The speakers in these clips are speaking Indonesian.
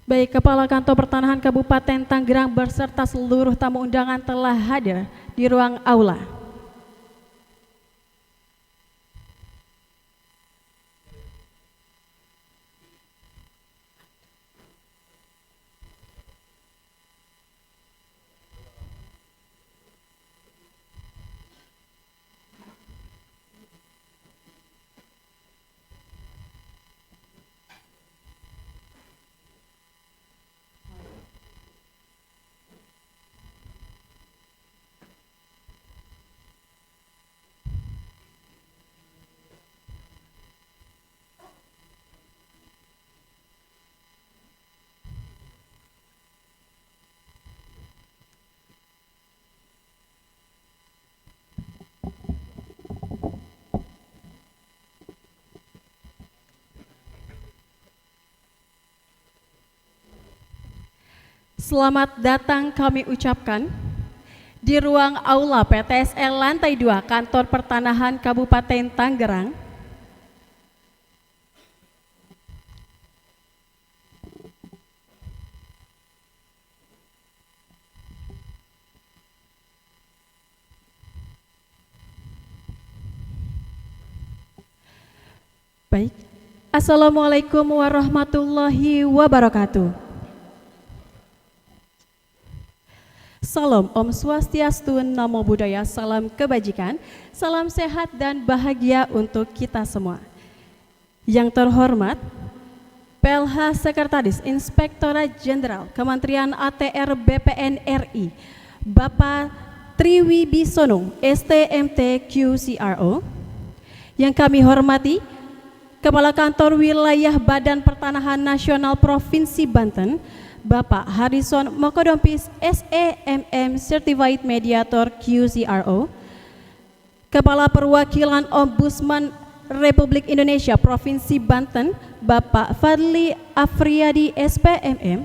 Baik, Kepala Kantor Pertanahan Kabupaten Tangerang berserta seluruh tamu undangan telah hadir di ruang aula. Selamat datang kami ucapkan di ruang aula PTSL lantai 2 Kantor Pertanahan Kabupaten Tangerang. Baik, Assalamualaikum warahmatullahi wabarakatuh. Salam Om Swastiastu, Namo Buddhaya, salam kebajikan, salam sehat dan bahagia untuk kita semua. Yang terhormat, PLH Sekretaris Inspektorat Jenderal Kementerian ATR BPN RI, Bapak Triwibisono, STMT QCRO. Yang kami hormati, Kepala Kantor Wilayah Badan Pertanahan Nasional Provinsi Banten, Bapak Harrison Mokodompis, SEMM Certified Mediator QCRO, Kepala Perwakilan Ombudsman Republik Indonesia Provinsi Banten, Bapak Fadli Afriyadi, SPMM,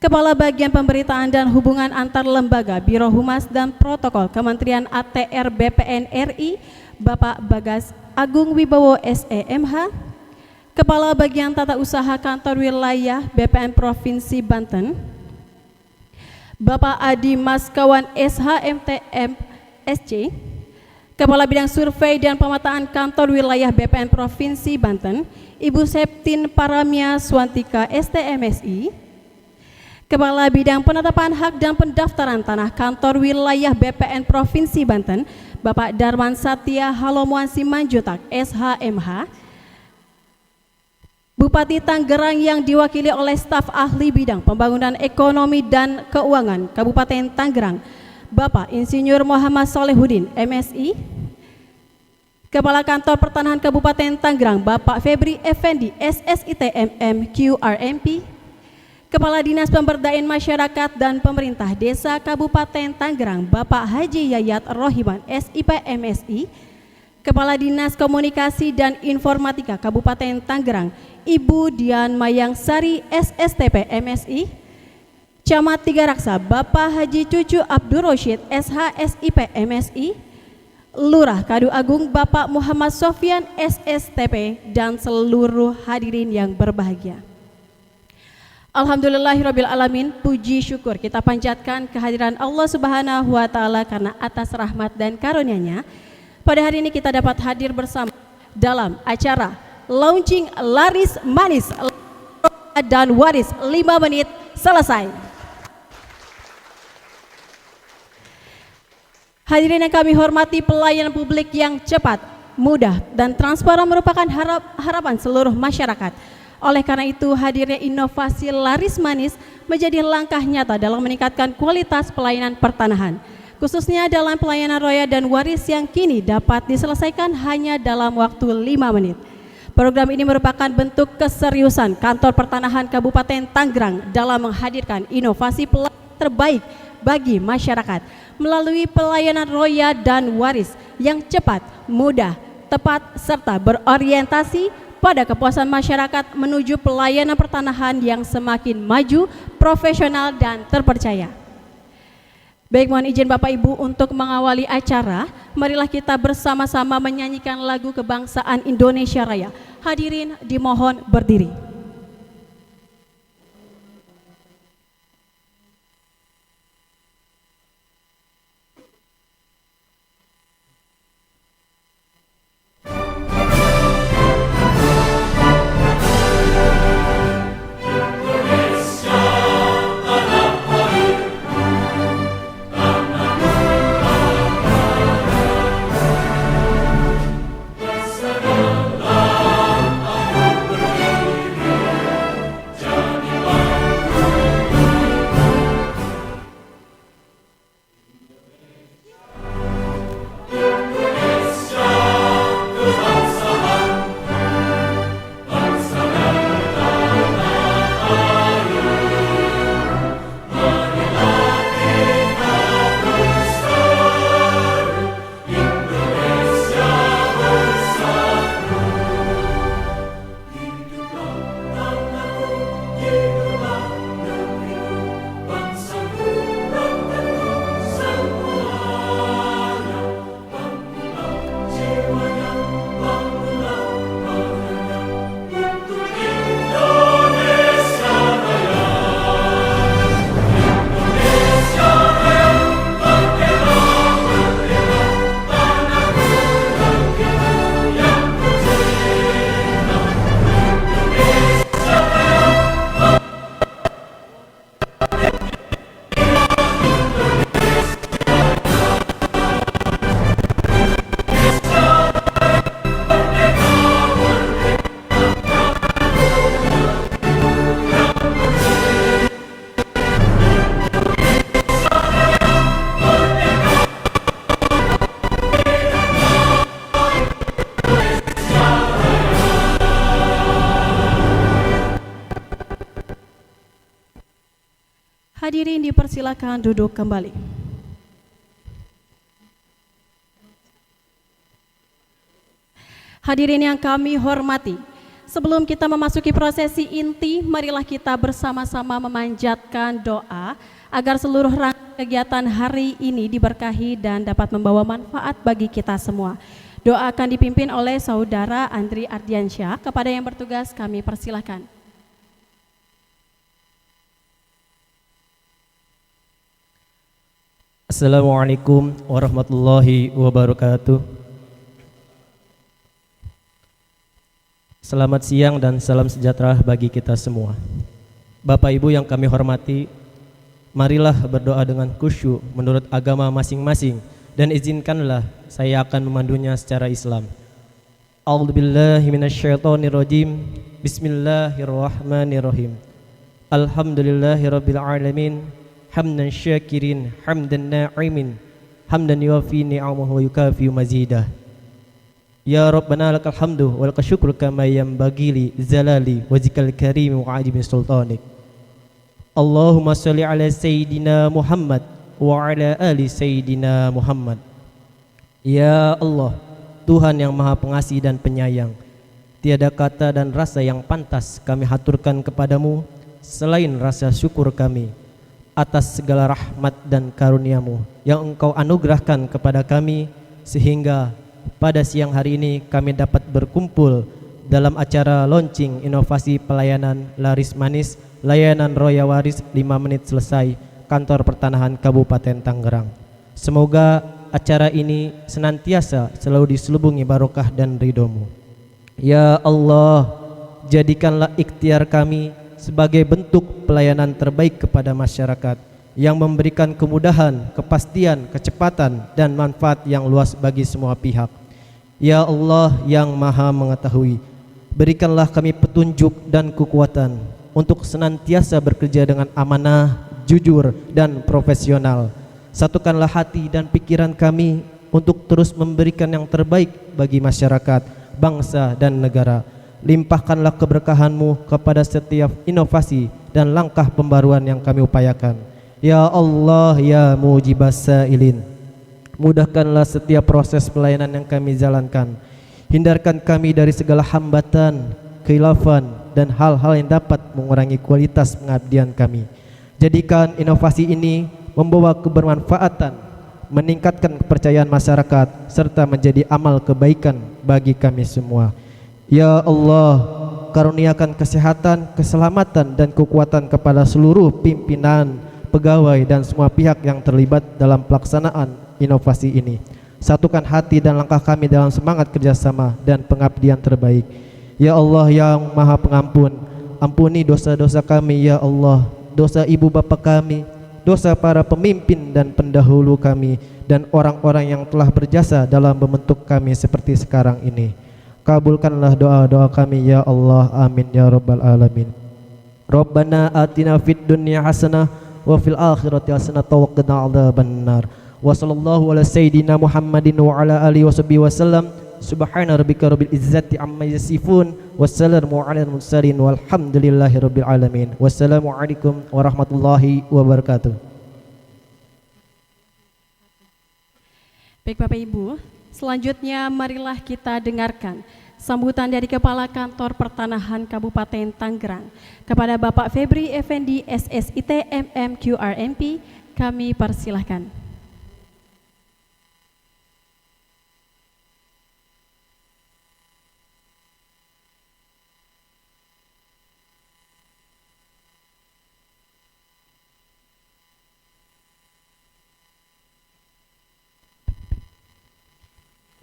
Kepala Bagian Pemberitaan dan Hubungan Antar Lembaga Biro Humas dan Protokol Kementerian ATR BPN RI, Bapak Bagas Agung Wibowo, SEMH, Kepala Bagian Tata Usaha Kantor Wilayah BPN Provinsi Banten, Bapak Adi Maskawan, SHMTM SC, Kepala Bidang Survei dan Pemetaan Kantor Wilayah BPN Provinsi Banten, Ibu Septin Paramia Swantika, STMSI, Kepala Bidang Penetapan Hak dan Pendaftaran Tanah Kantor Wilayah BPN Provinsi Banten, Bapak Darman Satya Halomuan Simanjutak, SHMH, Bupati Tangerang yang diwakili oleh staf ahli bidang pembangunan ekonomi dan keuangan Kabupaten Tangerang, Bapak Insinyur Muhammad Solehudin, MSI, Kepala Kantor Pertanahan Kabupaten Tangerang, Bapak Febri Effendi, SSITMM QRMP, Kepala Dinas Pemberdayaan Masyarakat dan Pemerintah Desa Kabupaten Tangerang, Bapak Haji Yayat Rohiman, SIP MSI, Kepala Dinas Komunikasi dan Informatika Kabupaten Tangerang, Ibu Dian Mayang Sari, SSTP MSI, Camat Tiga Raksa, Bapak Haji Cucu Abdur Rosyid, SHSIP MSI, Lurah Kadu Agung, Bapak Muhammad Sofyan, SSTP, dan seluruh hadirin yang berbahagia. Alhamdulillahirabbil alamin, puji syukur kita panjatkan kehadiran Allah Subhanahu wa taala karena atas rahmat dan karunia-Nya pada hari ini kita dapat hadir bersama dalam acara launching Laris Manis dan Waris 5 menit selesai. Hadirin yang kami hormati, pelayanan publik yang cepat, mudah, dan transparan merupakan harapan seluruh masyarakat. Oleh karena itu, hadirnya inovasi Laris Manis menjadi langkah nyata dalam meningkatkan kualitas pelayanan pertanahan, khususnya dalam pelayanan roya dan waris yang kini dapat diselesaikan hanya dalam waktu 5 menit. Program ini merupakan bentuk keseriusan Kantor Pertanahan Kabupaten Tangerang dalam menghadirkan inovasi pelayanan terbaik bagi masyarakat melalui pelayanan roya dan waris yang cepat, mudah, tepat, serta berorientasi pada kepuasan masyarakat menuju pelayanan pertanahan yang semakin maju, profesional, dan terpercaya. Baik, mohon izin Bapak Ibu untuk mengawali acara, marilah kita bersama-sama menyanyikan lagu kebangsaan Indonesia Raya. Hadirin dimohon berdiri. Hadirin dipersilakan duduk kembali. Hadirin yang kami hormati, sebelum kita memasuki prosesi inti, marilah kita bersama-sama memanjatkan doa agar seluruh rangkaian kegiatan hari ini diberkahi dan dapat membawa manfaat bagi kita semua. Doa akan dipimpin oleh Saudara Andri Ardiansyah. Kepada yang bertugas kami persilahkan. Assalamualaikum warahmatullahi wabarakatuh. Selamat siang dan salam sejahtera bagi kita semua. Bapak Ibu yang kami hormati, marilah berdoa dengan khusyuk menurut agama masing-masing dan izinkanlah saya akan memandunya secara Islam. A'udzubillahi minasyaitonirrajim. Bismillahirrahmanirrahim. Alhamdulillahirabbil alamin. Hamdan syakirin, hamdan na'imin, hamdan yuafi ni'amahu wa yukafi mazidah. Ya Rabbana lakal hamdu wa lakal syukru kama yanbaghi li zalali wajhikal karim wa ajmi sultanik. Allahumma shalli ala sayyidina Muhammad wa ala ali sayyidina Muhammad. Ya Allah, Tuhan yang Maha Pengasih dan Penyayang, tiada kata dan rasa yang pantas kami haturkan kepadamu selain rasa syukur kami atas segala rahmat dan karunia-Mu yang Engkau anugerahkan kepada kami, sehingga pada siang hari ini kami dapat berkumpul dalam acara launching inovasi pelayanan Laris Manis, layanan Roya Waris 5 menit selesai, Kantor Pertanahan Kabupaten Tangerang. Semoga acara ini senantiasa selalu diselubungi barokah dan ridho-Mu. Ya Allah, jadikanlah ikhtiar kami sebagai bentuk pelayanan terbaik kepada masyarakat yang memberikan kemudahan, kepastian, kecepatan, dan manfaat yang luas bagi semua pihak. Ya Allah yang Maha Mengetahui, berikanlah kami petunjuk dan kekuatan untuk senantiasa bekerja dengan amanah, jujur, dan profesional. Satukanlah hati dan pikiran kami untuk terus memberikan yang terbaik bagi masyarakat, bangsa, dan negara. Limpahkanlah keberkahan-Mu kepada setiap inovasi dan langkah pembaruan yang kami upayakan. Ya Allah ya mujibas sa'ilin, mudahkanlah setiap proses pelayanan yang kami jalankan. Hindarkan kami dari segala hambatan, kekhilafan, dan hal-hal yang dapat mengurangi kualitas pengabdian kami. Jadikan inovasi ini membawa kebermanfaatan, meningkatkan kepercayaan masyarakat, serta menjadi amal kebaikan bagi kami semua. Ya Allah, karuniakan kesehatan, keselamatan, dan kekuatan kepada seluruh pimpinan, pegawai, dan semua pihak yang terlibat dalam pelaksanaan inovasi ini. Satukan hati dan langkah kami dalam semangat kerjasama dan pengabdian terbaik. Ya Allah yang Maha Pengampun, ampuni dosa-dosa kami ya Allah, dosa ibu bapa kami, dosa para pemimpin dan pendahulu kami, dan orang-orang yang telah berjasa dalam membentuk kami seperti sekarang ini. Kabulkanlah doa-doa kami ya Allah, amin ya rabbal alamin. Rabbana atina fid dunya hasanah wa fil akhirati hasanah wa qina adzabannar. Wa sallallahu ala sayyidina Muhammadin wa ala alihi washabihi wasallam. Subhana rabbika rabbil izzati amma yasifun, wassalamu ala mursalin walhamdulillahi rabbil alamin. Wassalamualaikum warahmatullahi wabarakatuh. Baik Bapak Ibu, selanjutnya marilah kita dengarkan sambutan dari Kepala Kantor Pertanahan Kabupaten Tangerang kepada Bapak Febri Effendi SSIT MMQRMP. Kami persilahkan.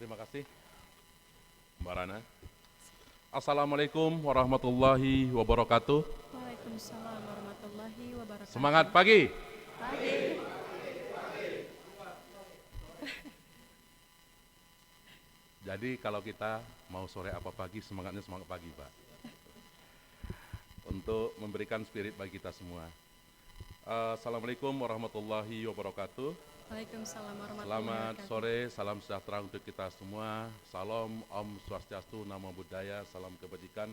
Terima kasih Mbak Rana. Assalamualaikum warahmatullahi wabarakatuh. Waalaikumsalam warahmatullahi wabarakatuh. Semangat pagi. Jadi kalau kita mau sore apa pagi, semangatnya semangat pagi, Pak. Untuk memberikan spirit bagi kita semua. Assalamualaikum warahmatullahi wabarakatuh. Waalaikumsalam warahmatullahi Selamat wabarakatuh. sore, salam sejahtera untuk kita semua. Salam Om Swastiastu, Namo Buddhaya, salam kebajikan.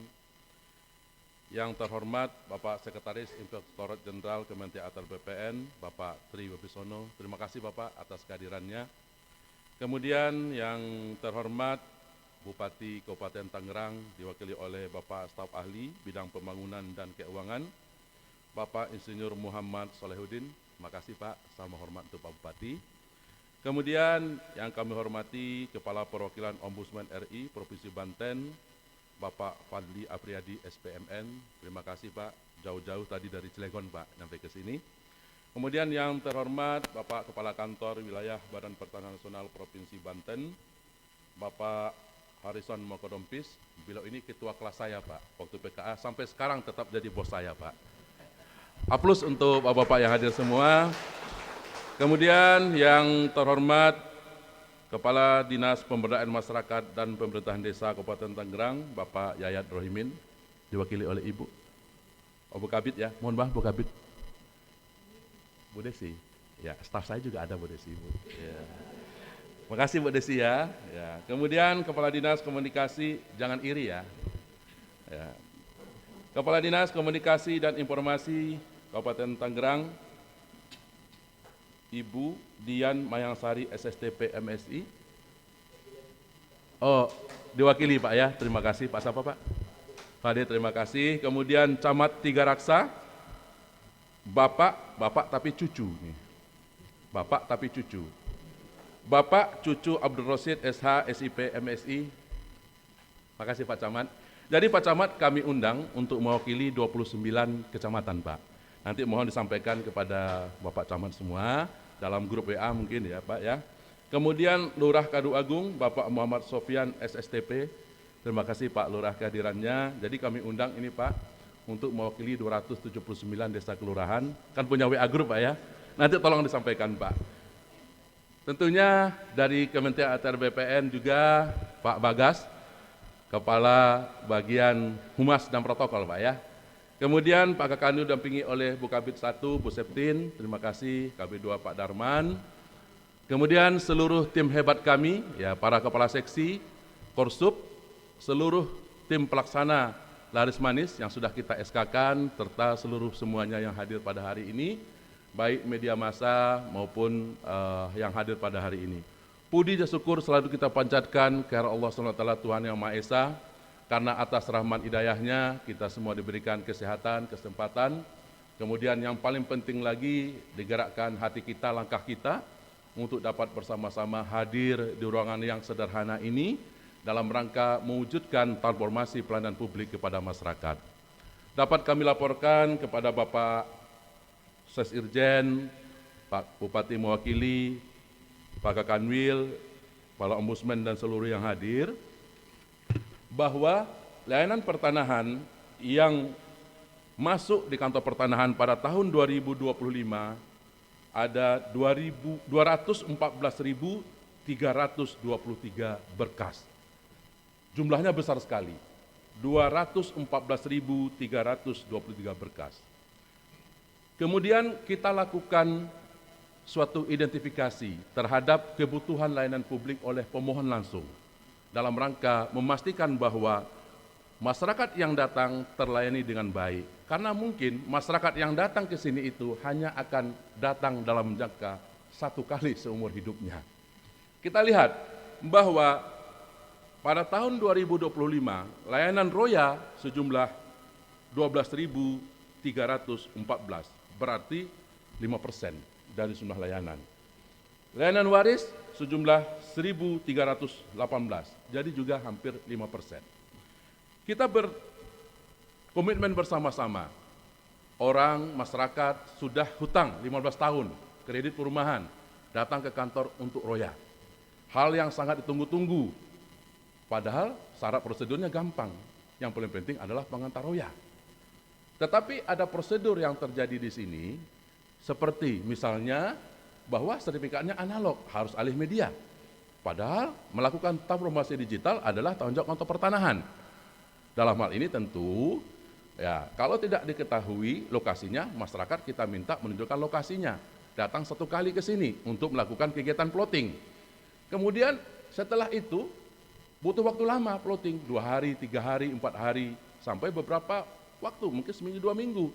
Yang terhormat Bapak Sekretaris Inspektorat Jenderal Kementerian Atr BPN, Bapak Tri Wibisono, terima kasih Bapak atas kehadirannya. Kemudian yang terhormat Bupati Kabupaten Tangerang diwakili oleh Bapak Staf Ahli Bidang Pembangunan dan Keuangan, Bapak Insinyur Muhammad Solehuddin, terima kasih Pak, sama hormat untuk Pak Bupati. Kemudian yang kami hormati Kepala Perwakilan Ombudsman RI Provinsi Banten, Bapak Fadli Apriyadi SPMN, terima kasih Pak, jauh-jauh tadi dari Cilegon Pak, sampai ke sini. Kemudian yang terhormat Bapak Kepala Kantor Wilayah Badan Pertanahan Nasional Provinsi Banten, Bapak Harrison Mokodompis, beliau ini ketua kelas saya Pak, waktu PKA, sampai sekarang tetap jadi bos saya Pak. Aplaus untuk Bapak-Bapak yang hadir semua. Kemudian yang terhormat Kepala Dinas Pemberdayaan Masyarakat dan Pemerintahan Desa Kabupaten Tangerang, Bapak Yayat Rohimin, diwakili oleh Ibu. Oh, Bu Kabid ya, mohon maaf Bu Kabid. Bu Desi, ya staf saya juga ada Bu Desi. Bu. Ya. Terima kasih Bu Desi ya. Ya. Kemudian Kepala Dinas Komunikasi, jangan iri ya. Ya. Kepala Dinas Komunikasi dan Informasi Kabupaten Tangerang, Ibu Dian Mayangsari SSTP MSI. Oh, diwakili Pak ya, terima kasih. Pak siapa Pak? Pak terima kasih. Kemudian Camat Tiga Raksa, Bapak tapi cucu nih. Bapak tapi cucu. Bapak cucu Abdul Rosid SH SIP MSI. Terima kasih Pak Camat. Jadi Pak Camat kami undang untuk mewakili 29 kecamatan Pak. Nanti mohon disampaikan kepada Bapak Camat semua dalam grup WA mungkin ya Pak ya. Kemudian Lurah Kadu Agung Bapak Muhammad Sofyan SSTP. Terima kasih Pak Lurah kehadirannya. Jadi kami undang ini Pak untuk mewakili 279 desa kelurahan. Kan punya WA grup Pak ya. Nanti tolong disampaikan Pak. Tentunya dari Kementerian Atr BPN juga Pak Bagas, Kepala Bagian Humas dan Protokol Pak ya. Kemudian Pak Kakanu dampingi oleh Bu Kabid 1, Bu Septin, terima kasih, Kabid 2 Pak Darman. Kemudian seluruh tim hebat kami, ya para kepala seksi, Korsup, seluruh tim pelaksana Laris Manis yang sudah kita SK-kan, serta seluruh semuanya yang hadir pada hari ini, baik media massa maupun yang hadir pada hari ini. Puji dan syukur selalu kita panjatkan kehadirat Allah SWT Tuhan Yang Maha Esa, karena atas rahmat hidayahnya kita semua diberikan kesehatan, kesempatan, kemudian yang paling penting lagi digerakkan hati kita, langkah kita untuk dapat bersama-sama hadir di ruangan yang sederhana ini dalam rangka mewujudkan transformasi pelayanan publik kepada masyarakat. Dapat kami laporkan kepada Bapak Sesirjen, Pak Bupati mewakili, Pak Kakanwil, Kepala Ombudsman dan seluruh yang hadir, bahwa layanan pertanahan yang masuk di kantor pertanahan pada tahun 2025 ada 214.323 berkas. Jumlahnya besar sekali, 214.323 berkas. Kemudian kita lakukan suatu identifikasi terhadap kebutuhan layanan publik oleh pemohon langsung, dalam rangka memastikan bahwa masyarakat yang datang terlayani dengan baik. Karena mungkin masyarakat yang datang ke sini itu hanya akan datang dalam jangka satu kali seumur hidupnya. Kita lihat bahwa pada tahun 2025 layanan Roya sejumlah 12.314, berarti 5% dari jumlah layanan. Layanan waris sejumlah 1.318, jadi juga hampir 5%. Kita berkomitmen bersama-sama, orang, masyarakat sudah hutang 15 tahun, kredit perumahan, datang ke kantor untuk Roya. Hal yang sangat ditunggu-tunggu, padahal syarat prosedurnya gampang, yang paling penting adalah pengantar Roya. Tetapi ada prosedur yang terjadi di sini, seperti misalnya bahwa sertifikatnya analog, harus alih media. Padahal melakukan transformasi digital adalah tanggung jawab kantor pertanahan. Dalam hal ini tentu, ya kalau tidak diketahui lokasinya, masyarakat kita minta menunjukkan lokasinya. Datang satu kali ke sini untuk melakukan kegiatan plotting. Kemudian setelah itu butuh waktu lama plotting, 2 hari, 3 hari, 4 hari, sampai beberapa waktu, mungkin seminggu 2 minggu.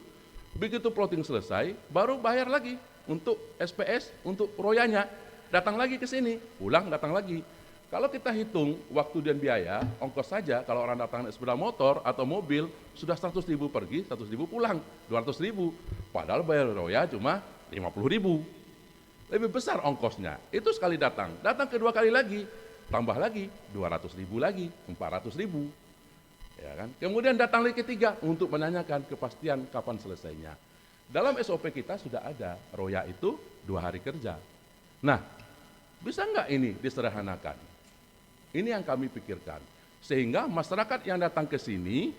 Begitu plotting selesai, baru bayar lagi untuk SPS, untuk royanya. Datang lagi ke sini, pulang datang lagi. Kalau kita hitung waktu dan biaya, ongkos saja kalau orang datang naik sepeda motor atau mobil, sudah 100.000 pergi, 100.000 pulang, 200.000. Padahal bayar roya cuma 50.000. Lebih besar ongkosnya, itu sekali datang kedua kali lagi, tambah lagi 200.000 lagi, 400.000. Ya kan? Kemudian datang lagi ketiga untuk menanyakan kepastian kapan selesainya. Dalam SOP kita sudah ada, roya itu 2 hari kerja. Nah, bisa nggak ini disederhanakan? Ini yang kami pikirkan. Sehingga masyarakat yang datang ke sini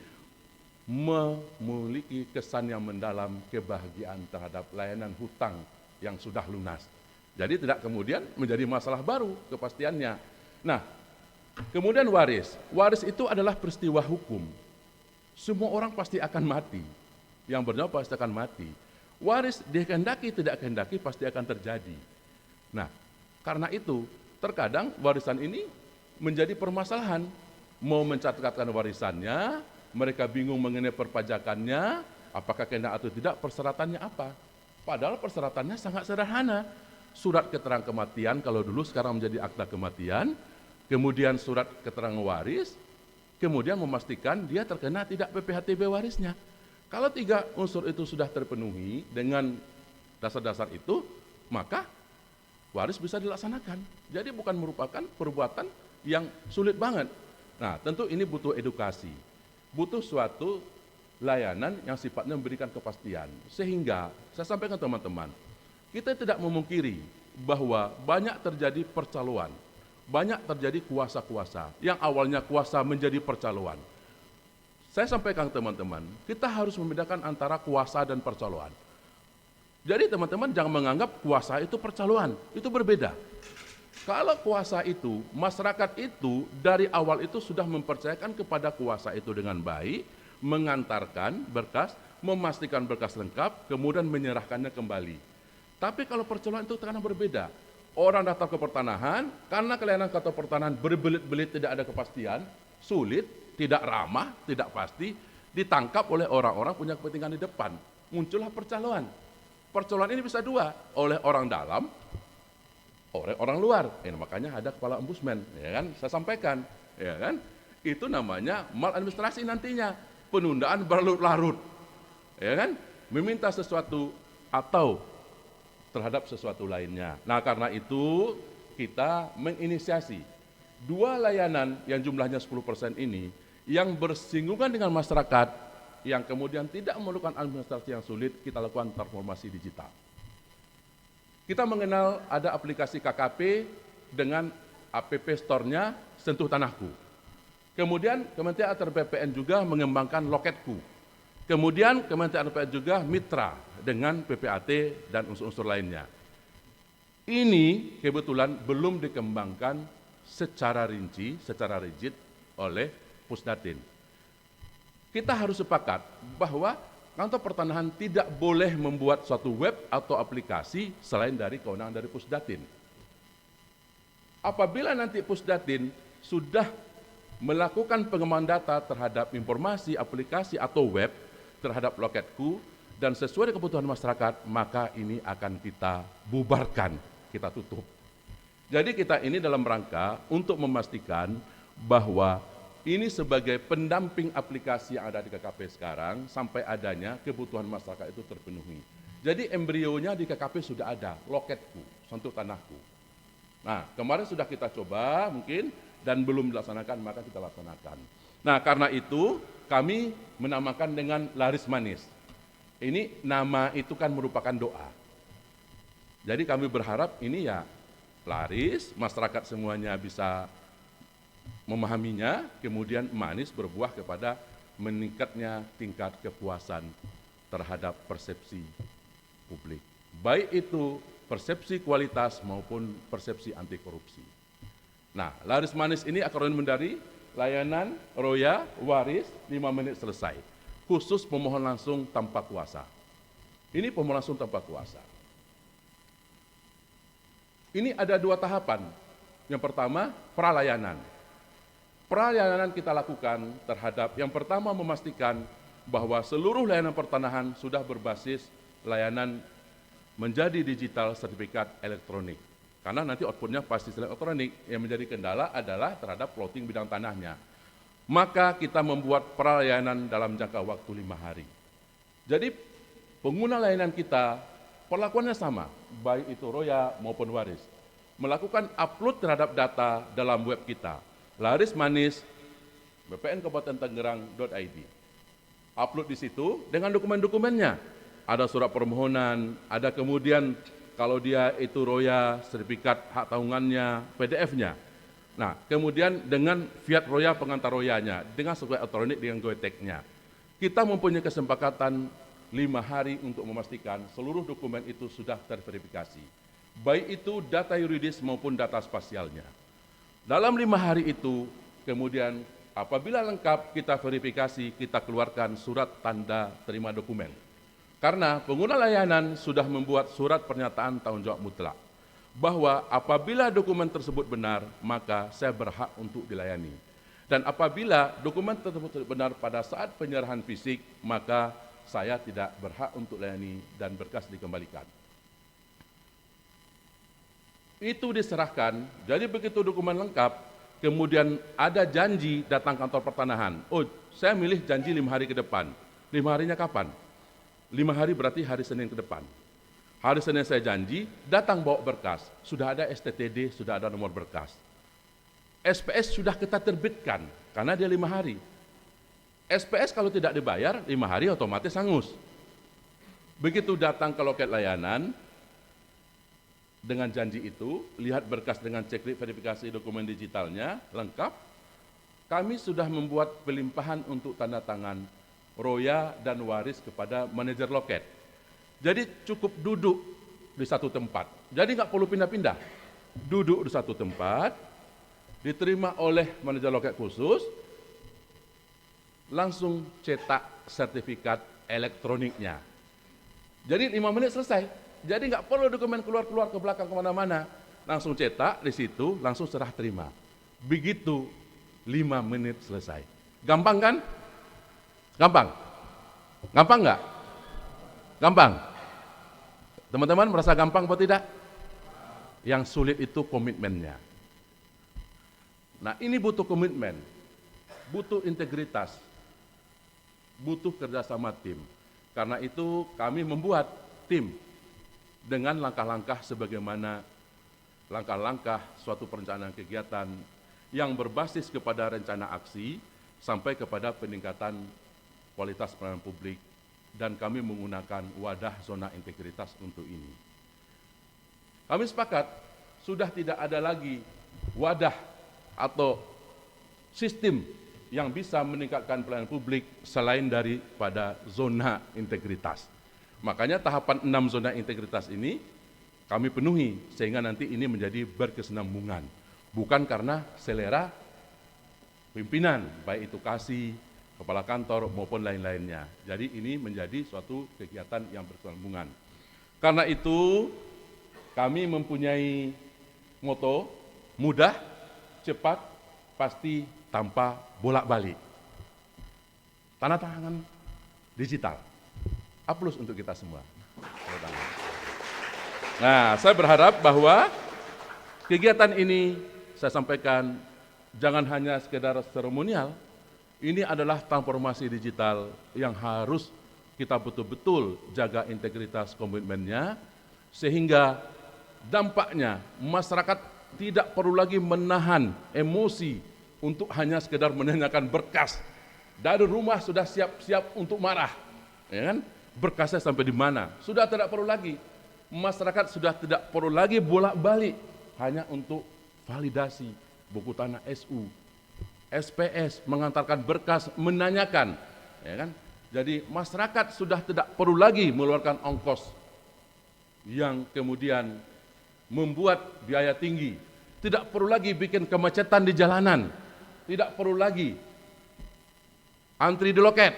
memiliki kesan yang mendalam, kebahagiaan terhadap layanan hutang yang sudah lunas. Jadi tidak kemudian menjadi masalah baru kepastiannya. Nah, kemudian waris. Waris itu adalah peristiwa hukum. Semua orang pasti akan mati. Yang bernyawa pasti akan mati. Waris dikehendaki tidak kehendaki pasti akan terjadi. Nah, karena itu terkadang warisan ini menjadi permasalahan. Mau mencatatkan warisannya, mereka bingung mengenai perpajakannya, apakah kena atau tidak, persyaratannya apa. Padahal persyaratannya sangat sederhana. Surat keterangan kematian, kalau dulu sekarang menjadi akta kematian, kemudian surat keterangan waris, kemudian memastikan dia terkena tidak PPHTB warisnya. Kalau 3 unsur itu sudah terpenuhi dengan dasar-dasar itu, maka waris bisa dilaksanakan. Jadi bukan merupakan perbuatan yang sulit banget. Nah, tentu ini butuh edukasi, butuh suatu layanan yang sifatnya memberikan kepastian. Sehingga, saya sampaikan teman-teman, kita tidak memungkiri bahwa banyak terjadi percaloan, banyak terjadi kuasa-kuasa, yang awalnya kuasa menjadi percaloan. Saya sampaikan teman-teman, kita harus membedakan antara kuasa dan percaloan. Jadi teman-teman jangan menganggap kuasa itu percaloan, itu berbeda. Kalau kuasa itu, masyarakat itu dari awal itu sudah mempercayakan kepada kuasa itu dengan baik, mengantarkan berkas, memastikan berkas lengkap, kemudian menyerahkannya kembali. Tapi kalau percaloan itu karena berbeda. Orang datang ke pertanahan, karena kelainan kata pertanahan berbelit-belit tidak ada kepastian, sulit, tidak ramah, tidak pasti, ditangkap oleh orang-orang punya kepentingan di depan. Muncullah percaloan. Percaloan ini bisa 2, oleh orang dalam, oleh orang luar. Makanya ada kepala ombudsman, ya kan? Saya sampaikan, ya kan? Itu namanya maladministrasi nantinya, penundaan berlarut-larut, ya kan? Meminta sesuatu atau terhadap sesuatu lainnya. Nah, karena itu kita menginisiasi 2 layanan yang jumlahnya 10% ini yang bersinggungan dengan masyarakat yang kemudian tidak memerlukan administrasi yang sulit, kita lakukan transformasi digital. Kita mengenal ada aplikasi KKP dengan app store-nya Sentuh Tanahku. Kemudian Kementerian Atr BPN juga mengembangkan Loketku. Kemudian Kementerian BPN juga mitra dengan PPAT dan unsur-unsur lainnya. Ini kebetulan belum dikembangkan secara rinci, secara rigid oleh Pusdatin. Kita harus sepakat bahwa Kantor Pertanahan tidak boleh membuat suatu web atau aplikasi selain dari kewenangan dari Pusdatin. Apabila nanti Pusdatin sudah melakukan pengembangan data terhadap informasi, aplikasi atau web terhadap Loketku dan sesuai dengan kebutuhan masyarakat, maka ini akan kita bubarkan, kita tutup. Jadi kita ini dalam rangka untuk memastikan bahwa ini sebagai pendamping aplikasi yang ada di KKP sekarang sampai adanya kebutuhan masyarakat itu terpenuhi. Jadi embrionya di KKP sudah ada, Loketku, Sentuh Tanahku. Nah, kemarin sudah kita coba mungkin dan belum dilaksanakan, maka kita laksanakan. Nah, karena itu kami menamakan dengan Laris Manis. Ini nama itu kan merupakan doa. Jadi kami berharap ini ya laris, masyarakat semuanya bisa memahaminya, kemudian manis berbuah kepada meningkatnya tingkat kepuasan terhadap persepsi publik. Baik itu persepsi kualitas maupun persepsi anti korupsi. Nah, Laris Manis ini akronim dari layanan roya waris 5 menit selesai. Khusus pemohon langsung tanpa kuasa. Ini pemohon langsung tanpa kuasa. Ini ada 2 tahapan. Yang pertama, pralayanan. Pralayanan kita lakukan terhadap yang pertama memastikan bahwa seluruh layanan pertanahan sudah berbasis layanan menjadi digital sertifikat elektronik. Karena nanti outputnya pasti elektronik, yang menjadi kendala adalah terhadap plotting bidang tanahnya. Maka kita membuat pelayanan dalam jangka waktu 5 hari. Jadi pengguna layanan kita perlakuannya sama, baik itu Roya maupun Waris. Melakukan upload terhadap data dalam web kita, Laris Manis, BPN Kabupaten Tangerang.id. Upload di situ dengan dokumen-dokumennya. Ada surat permohonan, ada kemudian kalau dia itu Roya, sertifikat hak tanggungannya, PDF-nya. Nah, kemudian dengan Fiat Roya pengantar Royanya, dengan sertifikat elektronik dengan Goetek-nya. Kita mempunyai kesepakatan 5 hari untuk memastikan seluruh dokumen itu sudah terverifikasi. Baik itu data yuridis maupun data spasialnya. Dalam 5 hari itu, kemudian apabila lengkap kita verifikasi, kita keluarkan surat tanda terima dokumen. Karena pengguna layanan sudah membuat surat pernyataan tanggung jawab mutlak, bahwa apabila dokumen tersebut benar, maka saya berhak untuk dilayani. Dan apabila dokumen tersebut benar pada saat penyerahan fisik, maka saya tidak berhak untuk layani dan berkas dikembalikan. Itu diserahkan, jadi begitu dokumen lengkap, kemudian ada janji datang kantor pertanahan. Oh, saya milih janji 5 hari ke depan. 5 harinya kapan? 5 hari berarti hari Senin ke depan. Hari Senin saya janji, datang bawa berkas. Sudah ada STTD, sudah ada nomor berkas. SPS sudah kita terbitkan, karena dia 5 hari. SPS kalau tidak dibayar, 5 hari otomatis hangus. Begitu datang ke loket layanan, dengan janji itu, lihat berkas dengan checklist verifikasi dokumen digitalnya, lengkap, kami sudah membuat pelimpahan untuk tanda tangan Roya dan Waris kepada manajer loket. Jadi cukup duduk di satu tempat. Jadi nggak perlu pindah-pindah. Duduk di satu tempat, diterima oleh manajer loket khusus, langsung cetak sertifikat elektroniknya. Jadi 5 menit selesai. Jadi nggak perlu dokumen keluar-keluar ke belakang kemana-mana. Langsung cetak di situ, langsung serah terima. Begitu 5 menit selesai. Gampang kan? Gampang? Gampang nggak? Gampang? Teman-teman merasa gampang atau tidak? Yang sulit itu komitmennya. Nah, ini butuh komitmen, butuh integritas, butuh kerjasama tim. Karena itu kami membuat tim dengan langkah-langkah sebagaimana langkah-langkah suatu perencanaan kegiatan yang berbasis kepada rencana aksi sampai kepada peningkatan kualitas pelayanan publik, dan kami menggunakan wadah zona integritas untuk ini. Kami sepakat sudah tidak ada lagi wadah atau sistem yang bisa meningkatkan pelayanan publik selain daripada zona integritas. Makanya tahapan 6 zona integritas ini kami penuhi sehingga nanti ini menjadi berkesinambungan. Bukan karena selera pimpinan, baik itu kasih, kepala kantor maupun lain-lainnya. Jadi ini menjadi suatu kegiatan yang berkesinambungan. Karena itu kami mempunyai moto mudah, cepat, pasti tanpa bolak-balik. Tanda tangan digital. Aplaus untuk kita semua. Nah, saya berharap bahwa kegiatan ini saya sampaikan jangan hanya sekedar seremonial. Ini adalah transformasi digital yang harus kita betul-betul jaga integritas komitmennya, sehingga dampaknya masyarakat tidak perlu lagi menahan emosi untuk hanya sekedar menanyakan berkas. Dari rumah sudah siap-siap untuk marah, ya kan? Berkasnya sampai di mana? Sudah tidak perlu lagi. Masyarakat sudah tidak perlu lagi bolak-balik hanya untuk validasi buku tanah SU. SPS mengantarkan berkas, menanyakan, ya kan? Jadi masyarakat sudah tidak perlu lagi mengeluarkan ongkos yang kemudian membuat biaya tinggi. Tidak perlu lagi bikin kemacetan di jalanan. Tidak perlu lagi antri di loket.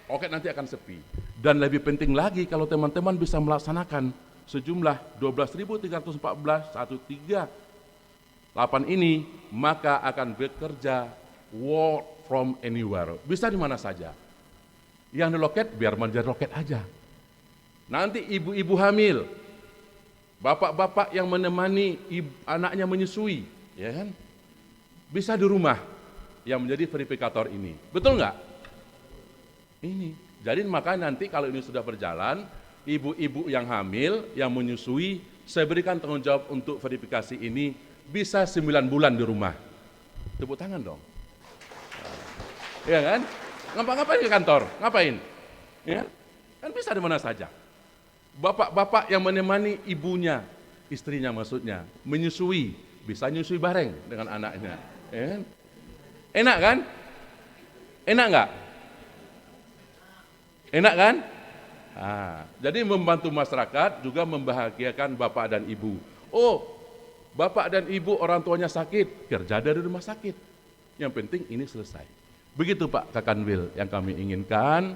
Loket nanti akan sepi. Dan lebih penting lagi kalau teman-teman bisa melaksanakan sejumlah 12.314 ini, maka akan bekerja work from anywhere. Bisa di mana saja. Yang di loket biar menjadi loket aja. Nanti ibu-ibu hamil, bapak-bapak yang menemani anaknya menyusui, ya kan? Bisa di rumah yang menjadi verifikator ini. Betul nggak? Ini. Jadi maka nanti kalau ini sudah berjalan, ibu-ibu yang hamil, yang menyusui, saya berikan tanggung jawab untuk verifikasi ini bisa 9 bulan di rumah. Tepuk tangan dong. Ya kan? Ngapain ke kantor? Ngapain? Ya? Kan bisa di mana saja. Bapak-bapak yang menemani ibunya, istrinya maksudnya, menyusui, bisa nyusui bareng dengan anaknya. Ya kan? Enak kan? Enak nggak? Enak kan? Jadi membantu masyarakat juga membahagiakan bapak dan ibu. Oh, bapak dan ibu orang tuanya sakit, kerja dari rumah sakit. Yang penting ini selesai. Begitu Pak Kakanwil yang kami inginkan.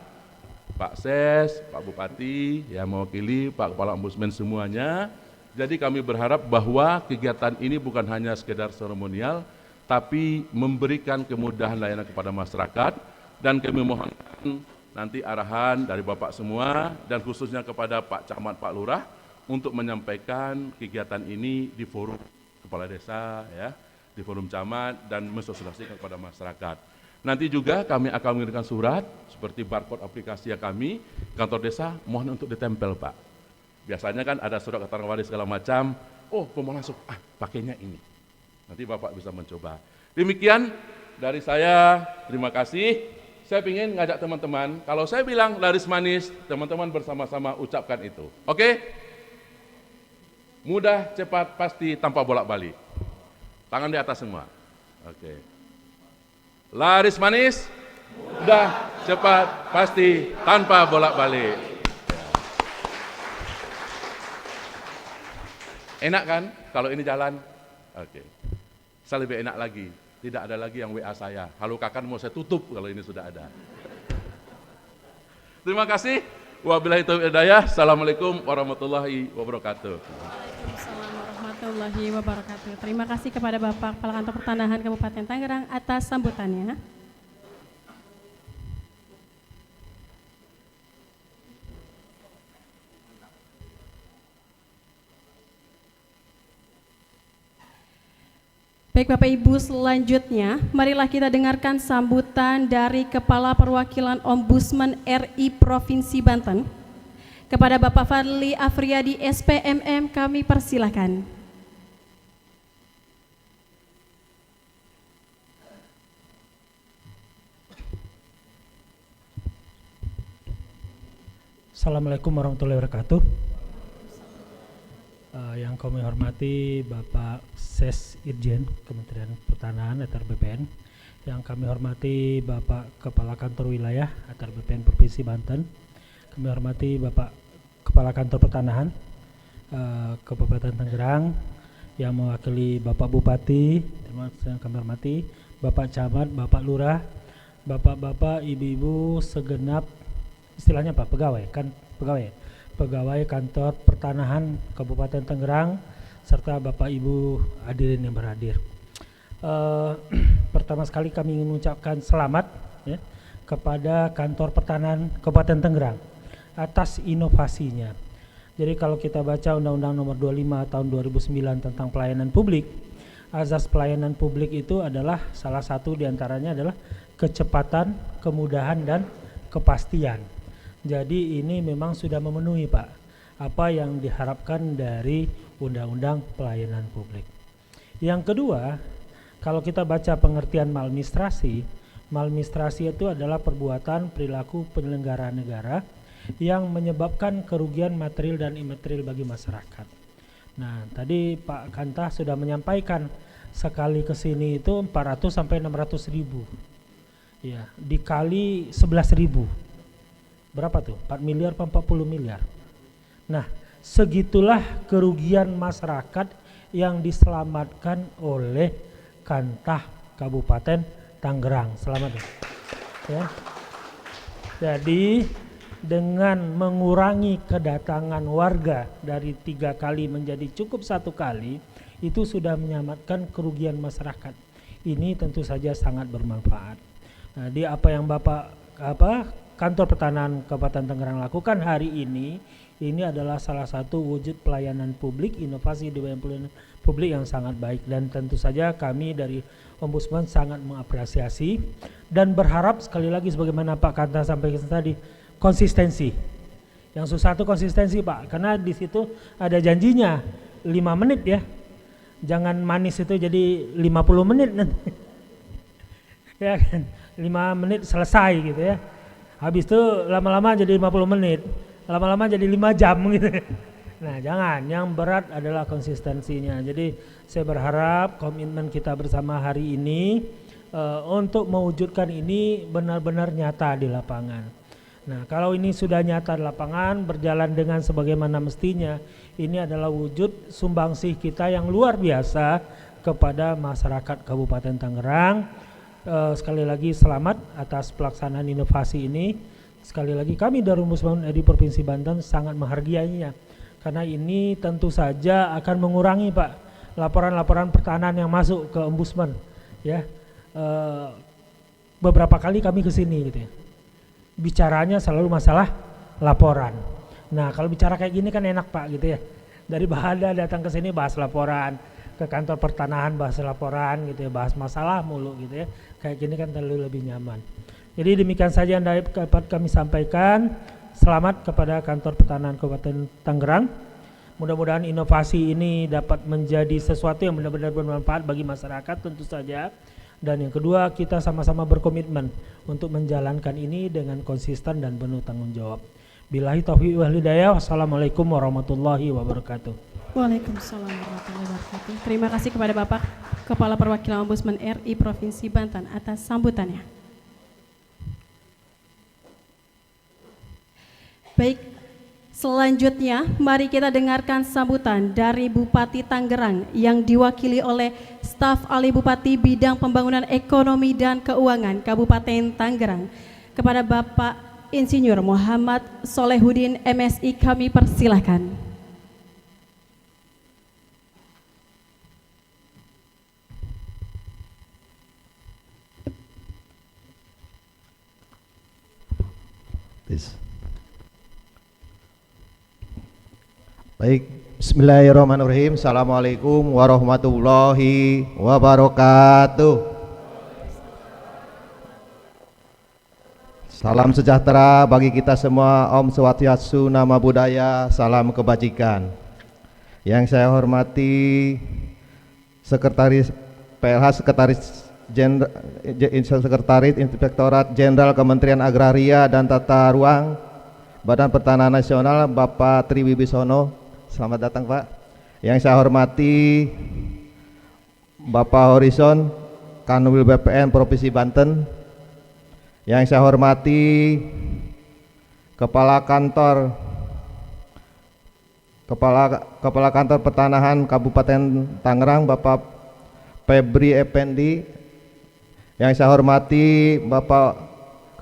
Pak Ses, Pak Bupati, yang mewakili Pak Kepala Ombudsman semuanya. Jadi kami berharap bahwa kegiatan ini bukan hanya sekedar seremonial, tapi memberikan kemudahan layanan kepada masyarakat, dan kami mohonkan nanti arahan dari Bapak semua, dan khususnya kepada Pak Camat, Pak Lurah, untuk menyampaikan kegiatan ini di forum Kepala Desa, ya, di forum Camat, dan mensosialisasikan kepada masyarakat. Nanti juga kami akan mengirimkan surat seperti barcode aplikasi yang kami, kantor desa mohon untuk ditempel Pak. Biasanya kan ada surat keterangan waris segala macam, oh mau masuk, pakainya ini. Nanti Bapak bisa mencoba. Demikian dari saya, terima kasih. Saya ingin ngajak teman-teman, kalau saya bilang laris manis, teman-teman bersama-sama ucapkan itu. Oke? Mudah, cepat, pasti, tanpa bolak-balik. Tangan di atas semua. Oke. Laris manis, mudah, cepat, pasti, tanpa bolak-balik. Enak kan kalau ini jalan? Oke. Saya lebih enak lagi, tidak ada lagi yang WA saya. Halo Kakan, mau saya tutup kalau ini sudah ada. Terima kasih. Wabillahi taufiq wal hidayah. Assalamualaikum warahmatullahi wabarakatuh. Waalaikumsalam warahmatullahi wabarakatuh. Terima kasih kepada Bapak Kepala Kantor Pertanahan Kabupaten Tangerang atas sambutannya. Baik Bapak Ibu, selanjutnya marilah kita dengarkan sambutan dari Kepala Perwakilan Ombudsman RI Provinsi Banten. Kepada Bapak Fadli Afriyadi SPMM kami persilahkan. Assalamualaikum warahmatullahi wabarakatuh. Yang kami hormati Bapak Ses Irjen Kementerian Pertanahan atau BPN, yang kami hormati Bapak Kepala Kantor Wilayah atau BPN Provinsi Banten, kami hormati Bapak Kepala Kantor Pertanahan Kabupaten Tangerang yang mewakili Bapak Bupati, yang kami hormati Bapak Camat, Bapak Lurah, Bapak-bapak, ibu-ibu segenap istilahnya Pak pegawai pegawai kantor pertanahan Kabupaten Tangerang, serta Bapak Ibu hadirin yang berhadir. Pertama sekali kami ingin mengucapkan selamat ya, kepada kantor pertanahan Kabupaten Tangerang atas inovasinya. Jadi kalau kita baca Undang-Undang Nomor 25 Tahun 2009 tentang pelayanan publik, azas pelayanan publik itu adalah salah satu diantaranya adalah kecepatan, kemudahan, dan kepastian. Jadi ini memang sudah memenuhi Pak apa yang diharapkan dari Undang-Undang Pelayanan Publik. Yang kedua, kalau kita baca pengertian maladministrasi itu adalah perbuatan perilaku penyelenggara negara yang menyebabkan kerugian material dan imaterial bagi masyarakat. Nah, tadi Pak Kantah sudah menyampaikan sekali kesini itu 400 sampai 600 ribu. Ya, dikali 11 ribu. Berapa tuh? 4 miliar atau 40 miliar. Nah, segitulah kerugian masyarakat yang diselamatkan oleh Kantah Kabupaten Tangerang. Selamat ya. Jadi dengan mengurangi kedatangan warga dari 3 kali menjadi cukup 1 kali, itu sudah menyelamatkan kerugian masyarakat. Ini tentu saja sangat bermanfaat. Nah, di apa yang Bapak Kantor Pertanahan Kabupaten Tangerang lakukan hari ini adalah salah satu wujud pelayanan publik, inovasi di bidang pelayanan publik yang sangat baik, dan tentu saja kami dari Ombudsman sangat mengapresiasi dan berharap sekali lagi sebagaimana Pak Kanta sampaikan tadi, konsistensi. Yang susah itu konsistensi Pak, karena di situ ada janjinya 5 menit ya. Jangan manis itu jadi 50 menit nanti. Ya kan, 5 menit selesai gitu ya. Habis itu lama-lama jadi 50 menit, lama-lama jadi 5 jam gitu. Nah jangan, yang berat adalah konsistensinya. Jadi saya berharap komitmen kita bersama hari ini untuk mewujudkan ini benar-benar nyata di lapangan. Nah kalau ini sudah nyata di lapangan, berjalan dengan sebagaimana mestinya, ini adalah wujud sumbangsih kita yang luar biasa kepada masyarakat Kabupaten Tangerang. Sekali lagi selamat atas pelaksanaan inovasi ini. Sekali lagi kami dari Ombudsman RI Provinsi Banten sangat menghargainya, karena ini tentu saja akan mengurangi Pak laporan-laporan pertanahan yang masuk ke Ombudsman ya. Beberapa kali kami ke sini gitu ya, bicaranya selalu masalah laporan. Nah kalau bicara kayak gini kan enak Pak gitu ya, dari Bahada datang ke sini bahas laporan, ke kantor pertanahan bahas laporan gitu ya, bahas masalah mulu gitu ya, kayak gini kan terlalu lebih nyaman. Jadi demikian saja yang dapat kami sampaikan. Selamat kepada kantor pertanahan Kabupaten Tangerang. Mudah-mudahan inovasi ini dapat menjadi sesuatu yang benar-benar bermanfaat bagi masyarakat tentu saja. Dan yang kedua, kita sama-sama berkomitmen untuk menjalankan ini dengan konsisten dan penuh tanggung jawab. Billahi taufiq wal hidayah. Wassalamualaikum warahmatullahi wabarakatuh. Waalaikumsalam warahmatullahi wabarakatuh. Terima kasih kepada Bapak Kepala Perwakilan Ombudsman RI Provinsi Banten atas sambutannya. Baik, selanjutnya mari kita dengarkan sambutan dari Bupati Tangerang yang diwakili oleh staf ahli Bupati Bidang Pembangunan Ekonomi dan Keuangan Kabupaten Tangerang. Kepada Bapak Insinyur Muhammad Solehudin MSI kami persilahkan. Baik, bismillahirrahmanirrahim. Assalamualaikum warahmatullahi wabarakatuh. Salam sejahtera bagi kita semua. Om Swastiastu, Nama Budaya, salam kebajikan. Yang saya hormati Sekretaris PLH, Sekretaris Inspektorat Jenderal Kementerian Agraria dan Tata Ruang Badan Pertanahan Nasional, Bapak Tri Wibisono. Selamat datang Pak. Yang saya hormati Bapak Horizon Kanwil BPN Provinsi Banten. Yang saya hormati Kepala Kantor Pertanahan Kabupaten Tangerang, Bapak Febri Effendi. Yang saya hormati Bapak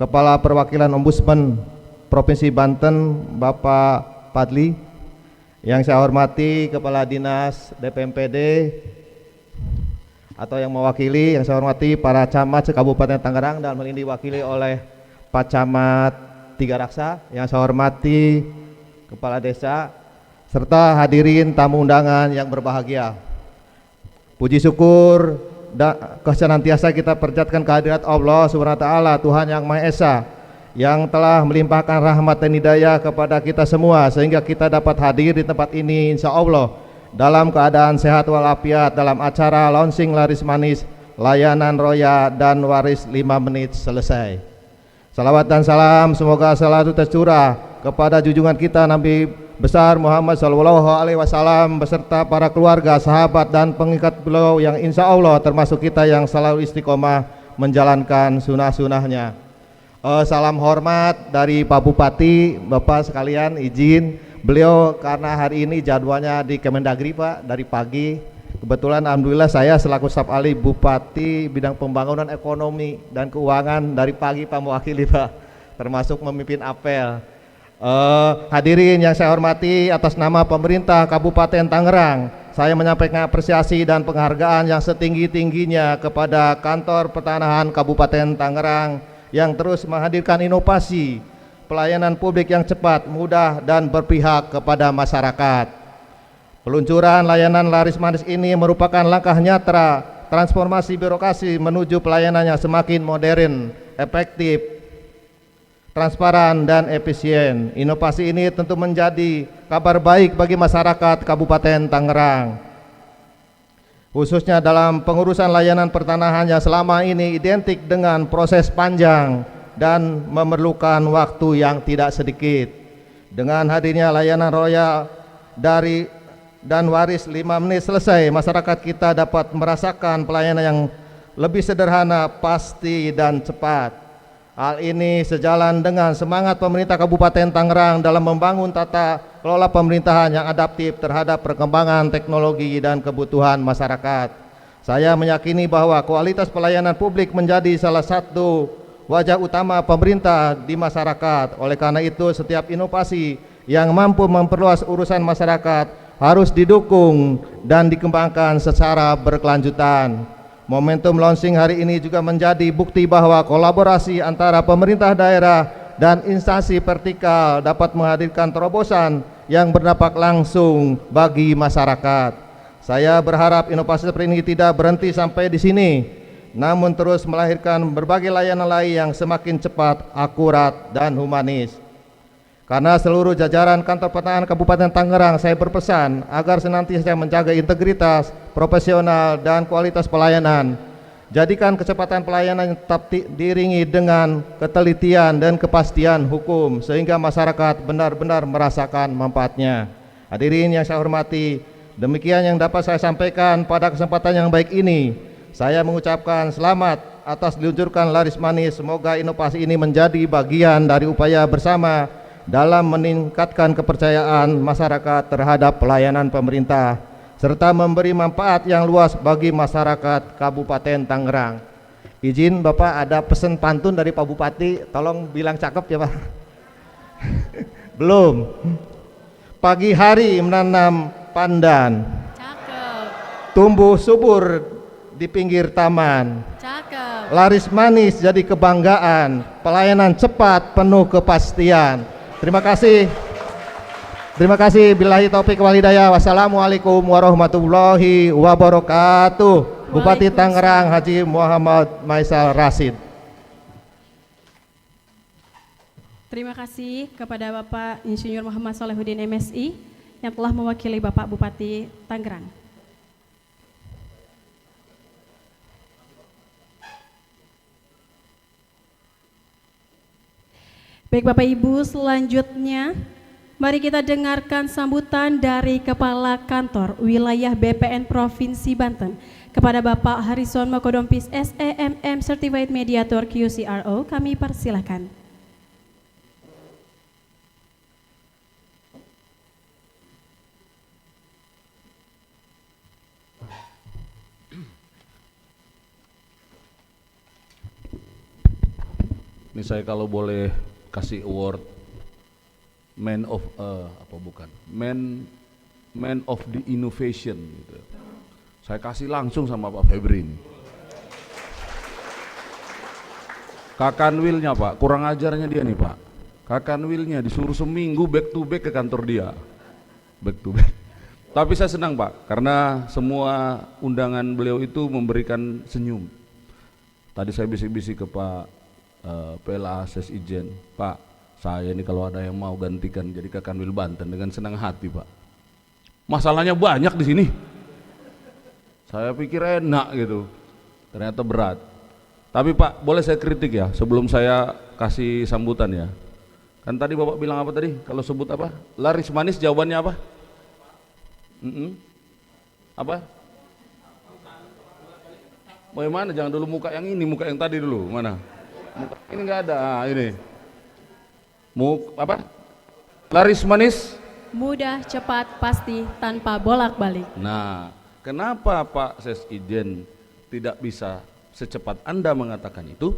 Kepala Perwakilan Ombudsman Provinsi Banten, Bapak Padli. Yang saya hormati Kepala Dinas DPMPD atau yang mewakili, yang saya hormati para camat se-Kabupaten Tangerang dan ini diwakili oleh Pak Camat Tiga Raksa. Yang saya hormati Kepala Desa serta hadirin tamu undangan yang berbahagia. Puji syukur dan kesenantiasa kita perjatkan kehadirat Allah Subhanahu wa taala, Tuhan yang Maha Esa, yang telah melimpahkan rahmat dan hidayah kepada kita semua sehingga kita dapat hadir di tempat ini insya Allah dalam keadaan sehat walafiat dalam acara launching Laris Manis layanan roya dan waris 5 menit selesai. Salawat dan salam semoga selalu tercurah kepada junjungan kita Nabi besar Muhammad SAW beserta para keluarga, sahabat dan pengikat beliau yang insya Allah termasuk kita yang selalu istiqomah menjalankan sunnah-sunnahnya. Salam hormat dari Pak Bupati, Bapak sekalian izin beliau karena hari ini jadwalnya di Kemendagri Pak dari pagi. Kebetulan alhamdulillah saya selaku staf ahli Bupati bidang pembangunan ekonomi dan keuangan dari pagi Pak mewakili Pak, termasuk memimpin apel. Hadirin yang saya hormati, atas nama pemerintah Kabupaten Tangerang saya menyampaikan apresiasi dan penghargaan yang setinggi-tingginya kepada Kantor Pertanahan Kabupaten Tangerang yang terus menghadirkan inovasi pelayanan publik yang cepat, mudah, dan berpihak kepada masyarakat. Peluncuran layanan laris manis ini merupakan langkah nyata transformasi birokrasi menuju pelayanan yang semakin modern, efektif, transparan, dan efisien. Inovasi ini tentu menjadi kabar baik bagi masyarakat Kabupaten Tangerang, khususnya dalam pengurusan layanan pertanahan yang selama ini identik dengan proses panjang dan memerlukan waktu yang tidak sedikit. Dengan hadirnya layanan royal dari dan waris 5 menit selesai, masyarakat kita dapat merasakan pelayanan yang lebih sederhana, pasti, dan cepat. Hal ini sejalan dengan semangat pemerintah Kabupaten Tangerang dalam membangun tata kelola pemerintahan yang adaptif terhadap perkembangan teknologi dan kebutuhan masyarakat. Saya meyakini bahwa kualitas pelayanan publik menjadi salah satu wajah utama pemerintah di masyarakat. Oleh karena itu, setiap inovasi yang mampu memperluas urusan masyarakat harus didukung dan dikembangkan secara berkelanjutan. Momentum launching hari ini juga menjadi bukti bahwa kolaborasi antara pemerintah daerah dan instansi vertikal dapat menghadirkan terobosan yang berdampak langsung bagi masyarakat. Saya berharap inovasi seperti ini tidak berhenti sampai di sini, namun terus melahirkan berbagai layanan lain yang semakin cepat, akurat, dan humanis. Karena seluruh jajaran kantor pertanahan Kabupaten Tangerang, saya berpesan agar senantiasa menjaga integritas, profesional, dan kualitas pelayanan. Jadikan kecepatan pelayanan tetap diiringi dengan ketelitian dan kepastian hukum sehingga masyarakat benar-benar merasakan manfaatnya. Hadirin yang saya hormati, demikian yang dapat saya sampaikan pada kesempatan yang baik ini. Saya mengucapkan selamat atas diluncurkan laris manis. Semoga inovasi ini menjadi bagian dari upaya bersama dalam meningkatkan kepercayaan masyarakat terhadap pelayanan pemerintah serta memberi manfaat yang luas bagi masyarakat Kabupaten Tangerang. Izin Bapak, ada pesan pantun dari Pak Bupati, tolong bilang cakep ya Pak. Belum. Pagi hari menanam pandan, Cakep. tumbuh subur di pinggir taman, Cakep. laris manis jadi kebanggaan, pelayanan cepat penuh kepastian. Terima kasih. Terima kasih. Billahi taufik wal hidayah. Wassalamualaikum warahmatullahi wabarakatuh. Bupati Tangerang Haji Muhammad Maisal Rasid. Terima kasih kepada Bapak Insinyur Muhammad Solehuddin MSI yang telah mewakili Bapak Bupati Tangerang. Baik Bapak Ibu, selanjutnya mari kita dengarkan sambutan dari Kepala Kantor Wilayah BPN Provinsi Banten kepada Bapak Harrison Mokodompis SEMM Certified Mediator QCRO. Kami persilahkan. Ini saya kalau boleh kasih award man of the innovation gitu. Saya kasih langsung sama Pak Febri ini. Kakanwilnya Pak, kurang ajarnya dia nih Pak. Kakanwilnya disuruh seminggu back to back ke kantor dia. Back to back. Tapi saya senang Pak, karena semua undangan beliau itu memberikan senyum. Tadi saya bisik-bisik ke Pak PLA Ses Ijen, Pak, saya ini kalau ada yang mau gantikan jadi Kakanwil Banten dengan senang hati Pak. Masalahnya banyak di sini. Saya pikir enak gitu, ternyata berat. Tapi Pak, boleh saya kritik ya sebelum saya kasih sambutan ya. Kan tadi Bapak bilang apa tadi? Kalau sebut apa? Laris manis, jawabannya apa? Apa? Bagaimana? Jangan dulu muka yang ini, muka yang tadi dulu. Mana? Muka ini nggak ada. Ini. Apa? Laris manis? Mudah, cepat, pasti, tanpa bolak-balik. Nah, kenapa Pak Ses Ijen tidak bisa secepat Anda mengatakan itu?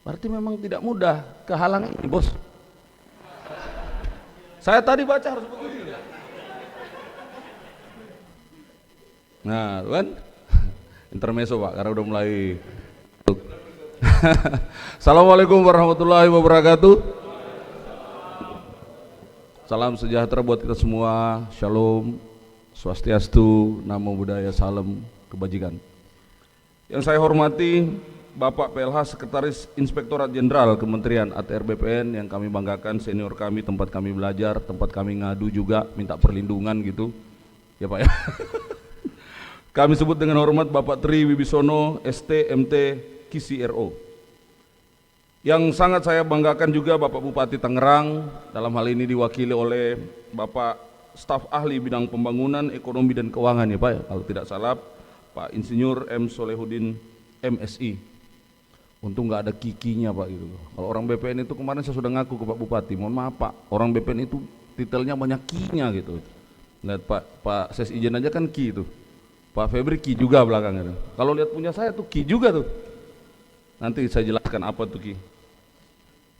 Berarti memang tidak mudah, kehalang ini bos. Saya tadi baca harus begini. Nah, kan? Intermezzo Pak, karena udah mulai. Assalamualaikum warahmatullahi wabarakatuh. Salam sejahtera buat kita semua. Shalom, Swastiastu, Namo Buddhaya, Salam Kebajikan. Yang saya hormati Bapak PLH Sekretaris Inspektorat Jenderal Kementerian ATR BPN yang kami banggakan, senior kami, tempat kami belajar, tempat kami ngadu juga, minta perlindungan gitu. Ya Pak ya. Kami sebut dengan hormat Bapak Tri Wibisono, ST, MT, KCRO. Yang sangat saya banggakan juga Bapak Bupati Tangerang, dalam hal ini diwakili oleh Bapak Staf Ahli Bidang Pembangunan, Ekonomi dan Keuangan ya Pak ya, kalau tidak salah Pak Insinyur M. Solehudin MSI. Untung nggak ada kikinya Pak gitu. Kalau orang BPN itu kemarin saya sudah ngaku ke Pak Bupati, mohon maaf Pak, orang BPN itu titelnya banyak kinya gitu. Lihat Pak Ses Ijen aja kan ki itu, Pak Febri ki juga belakangnya. Kalau lihat punya saya tuh ki juga tuh. Nanti saya jelaskan apa tuh ki.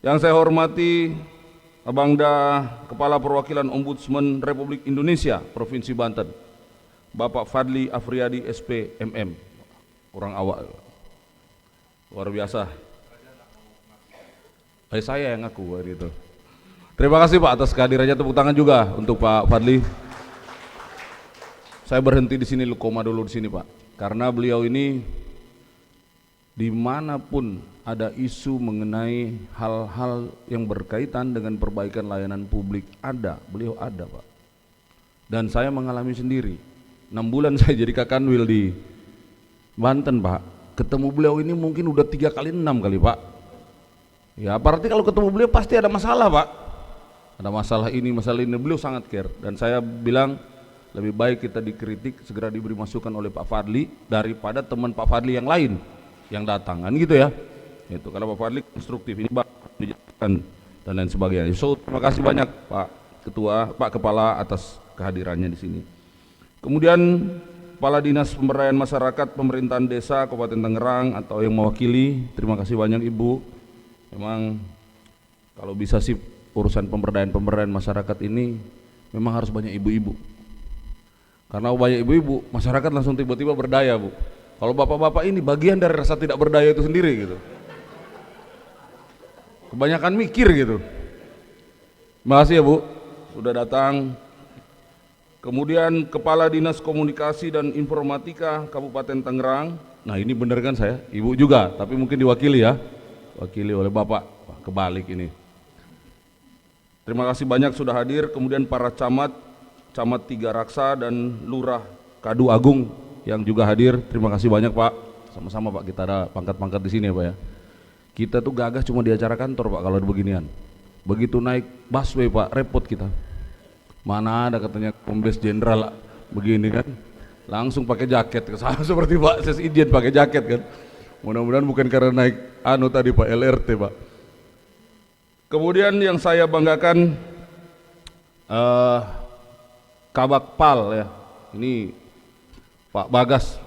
Yang saya hormati Abangda Kepala Perwakilan Ombudsman Republik Indonesia Provinsi Banten, Bapak Fadli Afriyadi SP MM, orang awak, luar biasa. Saya yang ngaku hari itu. Terima kasih Pak atas kehadirannya, tepuk tangan juga untuk Pak Fadli. Saya berhenti di sini, lu koma dulu di sini Pak, karena beliau ini dimanapun ada isu mengenai hal-hal yang berkaitan dengan perbaikan layanan publik beliau ada Pak. Dan saya mengalami sendiri, 6 bulan saya jadi Kakanwil di Banten Pak, ketemu beliau ini mungkin udah 3 kali 6 kali Pak. Ya berarti kalau ketemu beliau pasti ada masalah Pak, ada masalah ini beliau sangat care. Dan saya bilang lebih baik kita dikritik, segera diberi masukan oleh Pak Fadli daripada teman Pak Fadli yang lain yang datang kan gitu ya. Itu karena Pak Fadli konstruktif, ini dijelaskan dan lain sebagainya. So terima kasih banyak Pak Ketua, Pak Kepala atas kehadirannya di sini. Kemudian Kepala Dinas Pemberdayaan Masyarakat Pemerintahan Desa Kabupaten Tangerang atau yang mewakili, terima kasih banyak Ibu. Memang kalau bisa sih urusan pemberdayaan masyarakat ini memang harus banyak ibu-ibu. Karena banyak ibu-ibu, masyarakat langsung tiba-tiba berdaya Bu. Kalau bapak-bapak ini bagian dari rasa tidak berdaya itu sendiri gitu. Kebanyakan mikir gitu. Terima kasih ya Bu, sudah datang. Kemudian Kepala Dinas Komunikasi dan Informatika Kabupaten Tangerang. Nah ini bener kan saya, Ibu juga, tapi mungkin diwakili ya. Wakili oleh Bapak, kebalik ini. Terima kasih banyak sudah hadir. Kemudian para camat Tiga Raksa dan Lurah Kadu Agung yang juga hadir, terima kasih banyak Pak. Sama-sama Pak, kita ada pangkat-pangkat di sini ya Pak ya. Kita tuh gagah cuma di acara kantor Pak kalau ada beginian. Begitu naik busway Pak, repot kita. Mana ada katanya Kombes Jenderal begini kan, langsung pakai jaket, sama seperti Pak Ses Ijen pakai jaket kan. Mudah-mudahan bukan karena naik tadi Pak LRT Pak. Kemudian yang saya banggakan Kabakpal ya, ini Pak Bagas.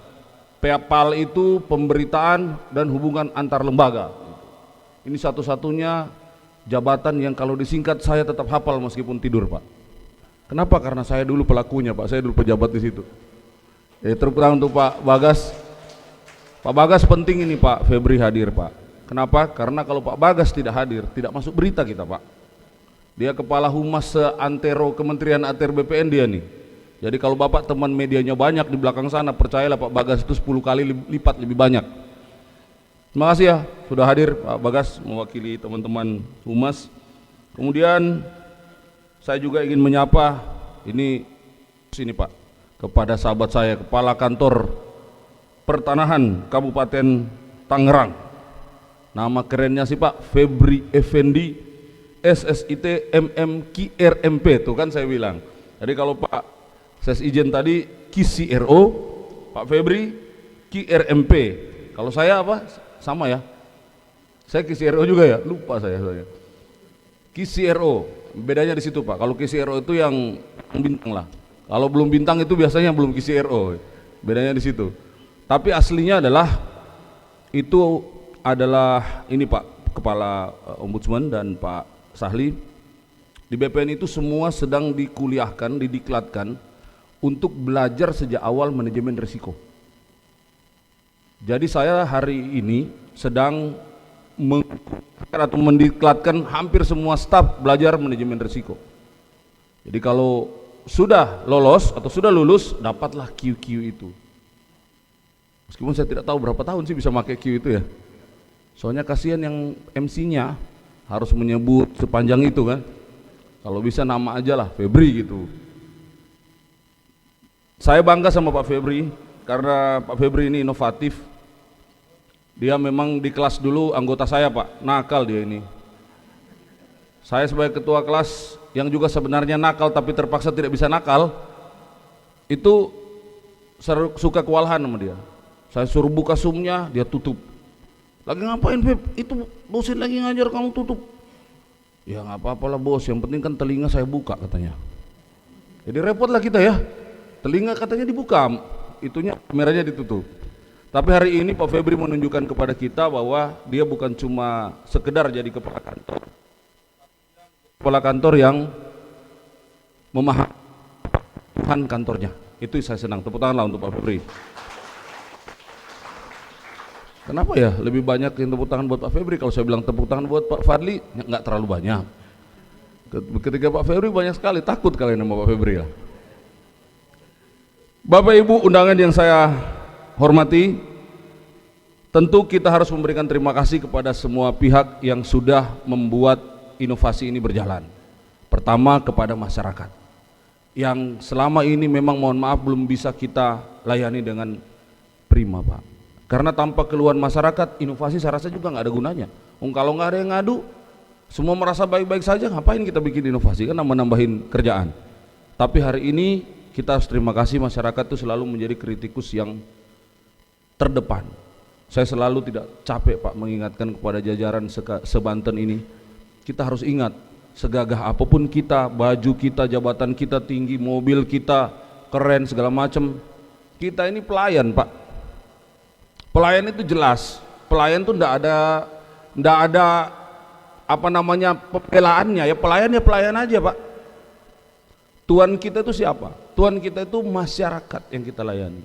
PAPAL itu pemberitaan dan hubungan antar lembaga. Ini satu-satunya jabatan yang kalau disingkat saya tetap hafal meskipun tidur Pak. Kenapa? Karena saya dulu pelakunya Pak, saya dulu pejabat di situ. Tepuk tangan untuk Pak Bagas. Pak Bagas penting ini Pak Febri hadir Pak. Kenapa? Karena kalau Pak Bagas tidak hadir, tidak masuk berita kita Pak. Dia Kepala Humas Seantero Kementerian ATR BPN dia nih. Jadi kalau Bapak teman medianya banyak di belakang sana, percayalah Pak Bagas itu 10 kali lipat lebih banyak. Terima kasih ya sudah hadir Pak Bagas mewakili teman-teman Humas. Kemudian saya juga ingin menyapa ini sini Pak kepada sahabat saya Kepala Kantor Pertanahan Kabupaten Tangerang. Nama kerennya sih Pak Febri Effendi SSIT MMKRMP, tuh kan saya bilang. Jadi kalau Pak Ses Ijen tadi KCRO, Pak Febri KRMP. Kalau saya apa? Sama ya. Saya KCRO juga ya, lupa saya. KCRO, bedanya di situ Pak. Kalau KCRO itu yang bintang lah. Kalau belum bintang itu biasanya belum KCRO. Bedanya di situ. Tapi aslinya adalah itu adalah ini Pak Kepala Ombudsman dan Pak Sahli. Di BPN itu semua sedang dikuliahkan, didiklatkan untuk belajar sejak awal manajemen risiko. Jadi saya hari ini sedang mendiklatkan hampir semua staf belajar manajemen risiko. Jadi kalau sudah lolos atau sudah lulus, dapatlah QQ itu. Meskipun saya tidak tahu berapa tahun sih bisa pakai Q itu ya. Soalnya kasihan yang MC-nya harus menyebut sepanjang itu kan. Kalau bisa nama aja lah, Febri gitu. Saya bangga sama Pak Febri karena Pak Febri ini inovatif. Dia memang di kelas dulu anggota saya Pak, nakal dia ini. Saya sebagai ketua kelas yang juga sebenarnya nakal tapi terpaksa tidak bisa nakal, itu suka kewalahan sama dia. Saya suruh buka Zoom-nya, dia tutup. Lagi ngapain Feb? Itu dosen lagi ngajar kamu tutup. Ya nggak apa-apa lah bos, yang penting kan telinga saya buka katanya. Jadi repot lah kita ya. Telinga katanya dibuka, itunya kameranya ditutup. Tapi hari ini Pak Febri menunjukkan kepada kita bahwa dia bukan cuma sekedar jadi kepala kantor. Kepala kantor yang memahami Tuhan kantornya. Itu saya senang. Tepuk tangan lah untuk Pak Febri. Kenapa ya lebih banyak yang tepuk tangan buat Pak Febri? Kalau saya bilang tepuk tangan buat Pak Fadli, nggak terlalu banyak. Ketika Pak Febri banyak sekali, takut kalian sama Pak Febri ya. Bapak Ibu undangan yang saya hormati, tentu kita harus memberikan terima kasih kepada semua pihak yang sudah membuat inovasi ini berjalan. Pertama kepada masyarakat yang selama ini memang mohon maaf belum bisa kita layani dengan prima Pak. Karena tanpa keluhan masyarakat, inovasi saya rasa juga nggak ada gunanya. Kalau nggak ada yang ngadu, semua merasa baik-baik saja, ngapain kita bikin inovasi? Kan nambah-nambahin kerjaan. Tapi hari ini kita harus terima kasih masyarakat itu selalu menjadi kritikus yang terdepan. Saya selalu tidak capek Pak mengingatkan kepada jajaran sebanten ini. Kita harus ingat, segagah apapun kita, baju kita, jabatan kita tinggi, mobil kita keren segala macam, kita ini pelayan Pak. Pelayan itu jelas, pelayan itu ndak ada apa namanya pembelaannya ya, pelayan aja Pak. Tuhan kita itu siapa? Tuhan kita itu masyarakat yang kita layani.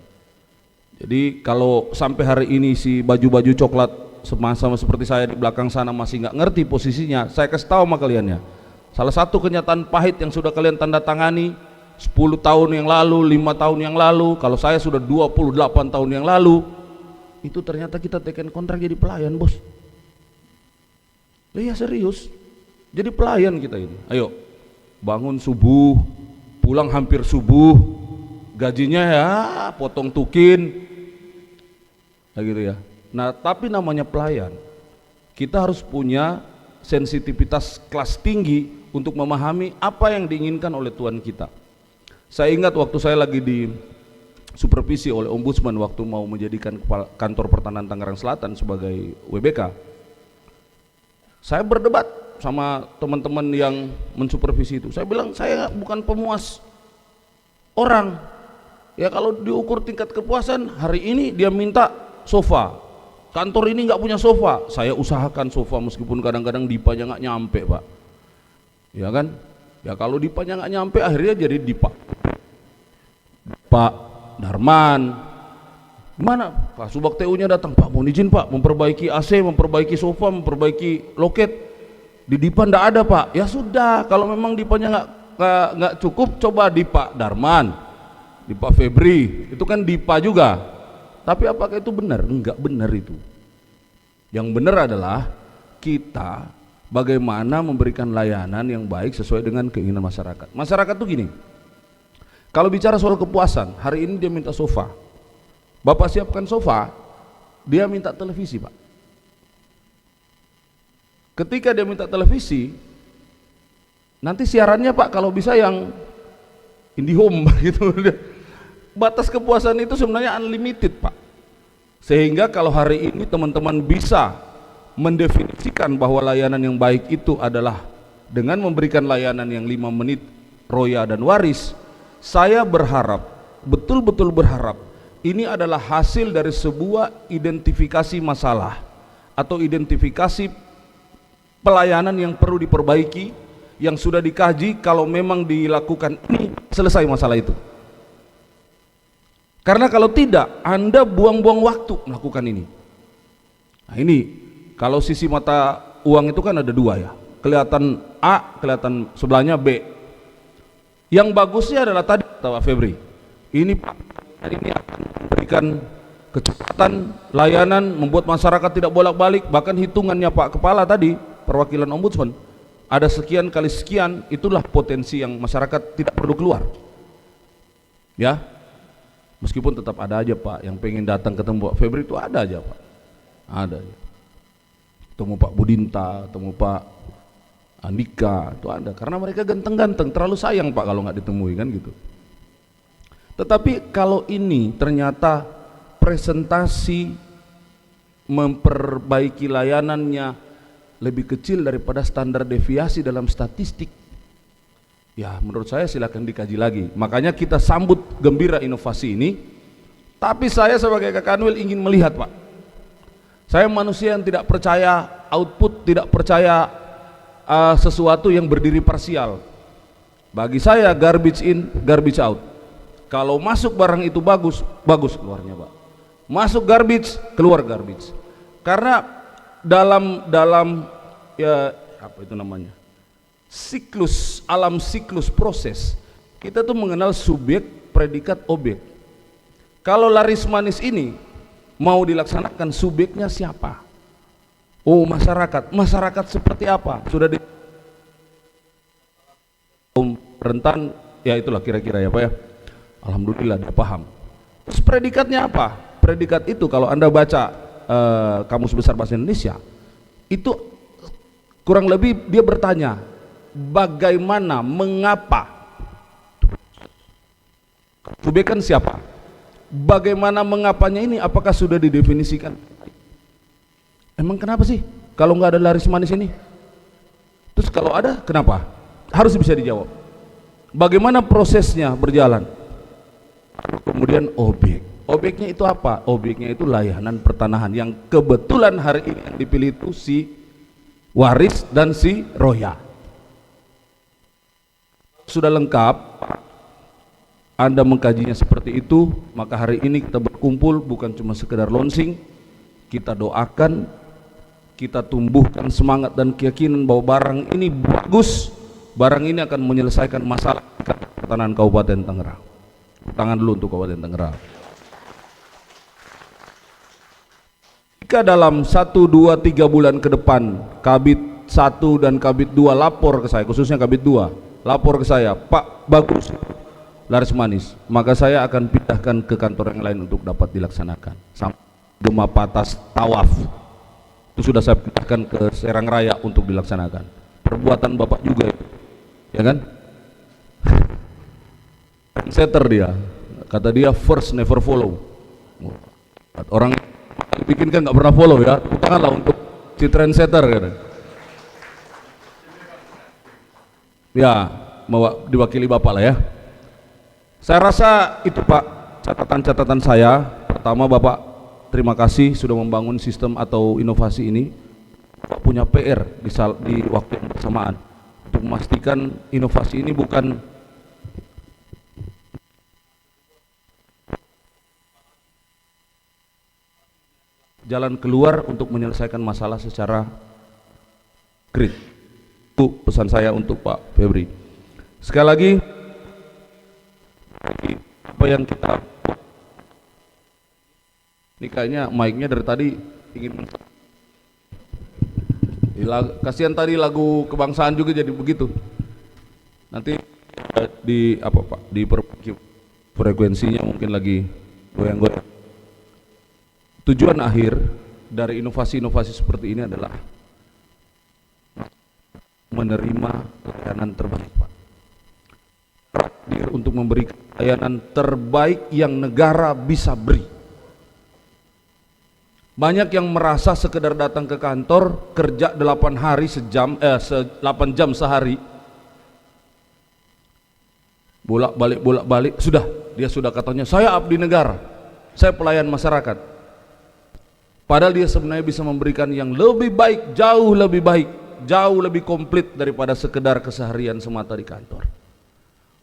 Jadi kalau sampai hari ini si baju-baju coklat sama seperti saya di belakang sana masih nggak ngerti posisinya, saya kasih tahu sama kalian ya. Salah satu kenyataan pahit yang sudah kalian tanda tangani 10 tahun yang lalu, 5 tahun yang lalu, kalau saya sudah 28 tahun yang lalu, itu ternyata kita teken kontrak jadi pelayan bos. Iya serius, jadi pelayan kita ini. Ayo bangun subuh, pulang hampir subuh, gajinya ya potong tukin, nah gitu ya. Nah tapi namanya pelayan, kita harus punya sensitivitas kelas tinggi untuk memahami apa yang diinginkan oleh Tuhan kita. Saya ingat waktu saya lagi di supervisi oleh Ombudsman waktu mau menjadikan kepala kantor pertahanan Tangerang Selatan sebagai WBK, saya berdebat sama teman-teman yang mensupervisi itu. Saya bilang saya bukan pemuas orang ya, kalau diukur tingkat kepuasan, hari ini dia minta sofa, kantor ini nggak punya sofa, saya usahakan sofa meskipun kadang-kadang dipanya nggak nyampe Pak, ya kan ya. Kalau dipanya nggak nyampe akhirnya jadi Pak Darman, mana Pak Subak TU-nya datang, Pak mohon izin Pak memperbaiki AC, memperbaiki sofa, memperbaiki loket, di Dipa ndak ada Pak. Ya sudah, kalau memang Dipanya nggak cukup, coba di Pak Darman, di Pak Febri, itu kan Dipa juga. Tapi apakah itu benar? Enggak benar itu. Yang benar adalah kita bagaimana memberikan layanan yang baik sesuai dengan keinginan masyarakat. Masyarakat tuh gini, kalau bicara soal kepuasan, hari ini dia minta sofa, Bapak siapkan sofa, dia minta televisi Pak. Ketika dia minta televisi, nanti siarannya Pak kalau bisa yang IndiHome gitu. Batas kepuasan itu sebenarnya unlimited Pak. Sehingga kalau hari ini teman-teman bisa mendefinisikan bahwa layanan yang baik itu adalah dengan memberikan layanan yang 5 menit roya dan waris, saya berharap, betul-betul berharap, ini adalah hasil dari sebuah identifikasi masalah atau identifikasi pelayanan yang perlu diperbaiki, yang sudah dikaji. Kalau memang dilakukan ini, selesai masalah itu. Karena kalau tidak, Anda buang-buang waktu melakukan ini. Nah ini, kalau sisi mata uang itu kan ada dua ya, kelihatan A, kelihatan sebelahnya B. Yang bagusnya adalah tadi kata Pak Febri, ini Pak, ini akan memberikan kecepatan layanan, membuat masyarakat tidak bolak-balik. Bahkan hitungannya Pak Kepala tadi, perwakilan Ombudsman, ada sekian kali sekian, itulah potensi yang masyarakat tidak perlu keluar. Ya, meskipun tetap ada aja Pak yang pengen datang ketemu Pak Febri, itu ada aja Pak, ada aja. Temu Pak Budinta, temu Pak Andika, itu ada, karena mereka ganteng-ganteng, terlalu sayang Pak kalau nggak ditemui kan gitu. Tetapi kalau ini ternyata presentasi memperbaiki layanannya lebih kecil daripada standar deviasi dalam statistik, ya menurut saya silakan dikaji lagi. Makanya kita sambut gembira inovasi ini, tapi saya sebagai Kakanwil ingin melihat Pak, saya manusia yang tidak percaya output, tidak percaya sesuatu yang berdiri parsial. Bagi saya garbage in, garbage out. Kalau masuk barang itu bagus, bagus keluarnya Pak. Masuk garbage, keluar garbage. Karena dalam ya apa itu namanya, siklus, alam siklus proses, kita tuh mengenal subjek, predikat, objek. Kalau laris manis ini mau dilaksanakan, subjeknya siapa? Oh, masyarakat. Masyarakat seperti apa? Sudah di rentan, ya itulah kira-kira ya Pak ya. Alhamdulillah dia paham. Terus predikatnya apa? Predikat itu kalau Anda baca Kamus Besar Bahasa Indonesia, itu kurang lebih dia bertanya bagaimana, mengapa. Subjek kan siapa? Bagaimana, mengapanya ini apakah sudah didefinisikan? Emang kenapa sih kalau nggak ada laris manis ini? Terus kalau ada, kenapa? Harus bisa dijawab. Bagaimana prosesnya berjalan? Kemudian objeknya itu apa? Objeknya itu layanan pertanahan yang kebetulan hari ini yang dipilih itu si Waris dan si Roya. Sudah lengkap, Anda mengkajinya seperti itu, maka hari ini kita berkumpul bukan cuma sekedar launching, kita doakan, kita tumbuhkan semangat dan keyakinan bahwa barang ini bagus, barang ini akan menyelesaikan masalah pertanahan Kabupaten Tangerang. Tangan dulu untuk Kabupaten Tangerang. Jika dalam 1, 2, 3 bulan ke depan Kabid 1 dan Kabid 2 lapor ke saya, khususnya Kabid 2 lapor ke saya, Pak bagus laris manis, maka saya akan pindahkan ke kantor yang lain untuk dapat dilaksanakan. Sampai Gema Patas Tawaf itu sudah saya pindahkan ke Serang Raya untuk dilaksanakan. Perbuatan Bapak juga itu, ya kan? Trendsetter dia, kata dia first never follow. Orang bikin kan nggak pernah follow ya, tanganlah untuk si trendsetter kan. Ya, diwakili Bapak lah ya. Saya rasa itu Pak catatan-catatan saya. Pertama, Bapak terima kasih sudah membangun sistem atau inovasi ini. Bapak punya PR di waktu yang bersamaan untuk memastikan inovasi ini bukan jalan keluar untuk menyelesaikan masalah secara grid. Itu pesan saya untuk Pak Febri. Sekali lagi, apa yang kita ini kayaknya mic-nya dari tadi ingin kasihan tadi lagu kebangsaan juga jadi begitu. Nanti di apa Pak, di frekuensinya mungkin lagi goyang-goyang. Tujuan akhir dari inovasi-inovasi seperti ini adalah menerima layanan terbaik Pak. Untuk memberikan layanan terbaik yang negara bisa beri. Banyak yang merasa sekedar datang ke kantor, kerja 8 hari sejam, 8 jam sehari, bolak-balik, sudah, dia sudah katanya, saya abdi negara, saya pelayan masyarakat. Padahal dia sebenarnya bisa memberikan yang lebih baik, jauh lebih baik, jauh lebih komplit daripada sekedar keseharian semata di kantor.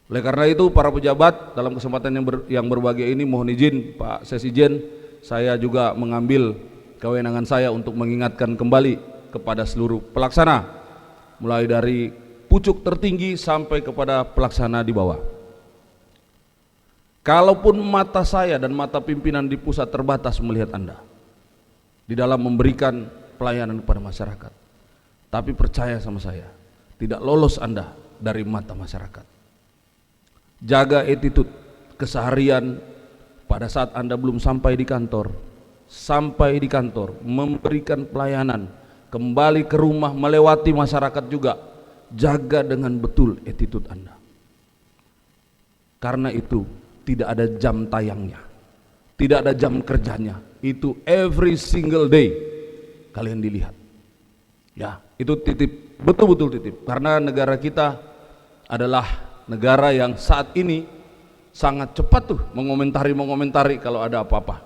Oleh karena itu, para pejabat dalam kesempatan yang berbahagia ini, mohon izin Pak Sesijen, saya juga mengambil kewenangan saya untuk mengingatkan kembali kepada seluruh pelaksana, mulai dari pucuk tertinggi sampai kepada pelaksana di bawah. Kalaupun mata saya dan mata pimpinan di pusat terbatas melihat Anda di dalam memberikan pelayanan kepada masyarakat, tapi percaya sama saya, tidak lolos Anda dari mata masyarakat. Jaga attitude, keseharian pada saat Anda belum sampai di kantor, memberikan pelayanan, kembali ke rumah, melewati masyarakat juga, jaga dengan betul attitude Anda. Karena itu tidak ada jam tayangnya, tidak ada jam kerjanya, itu every single day kalian dilihat. Ya, itu titip, betul-betul titip. Karena negara kita adalah negara yang saat ini sangat cepat tuh mengomentari kalau ada apa-apa.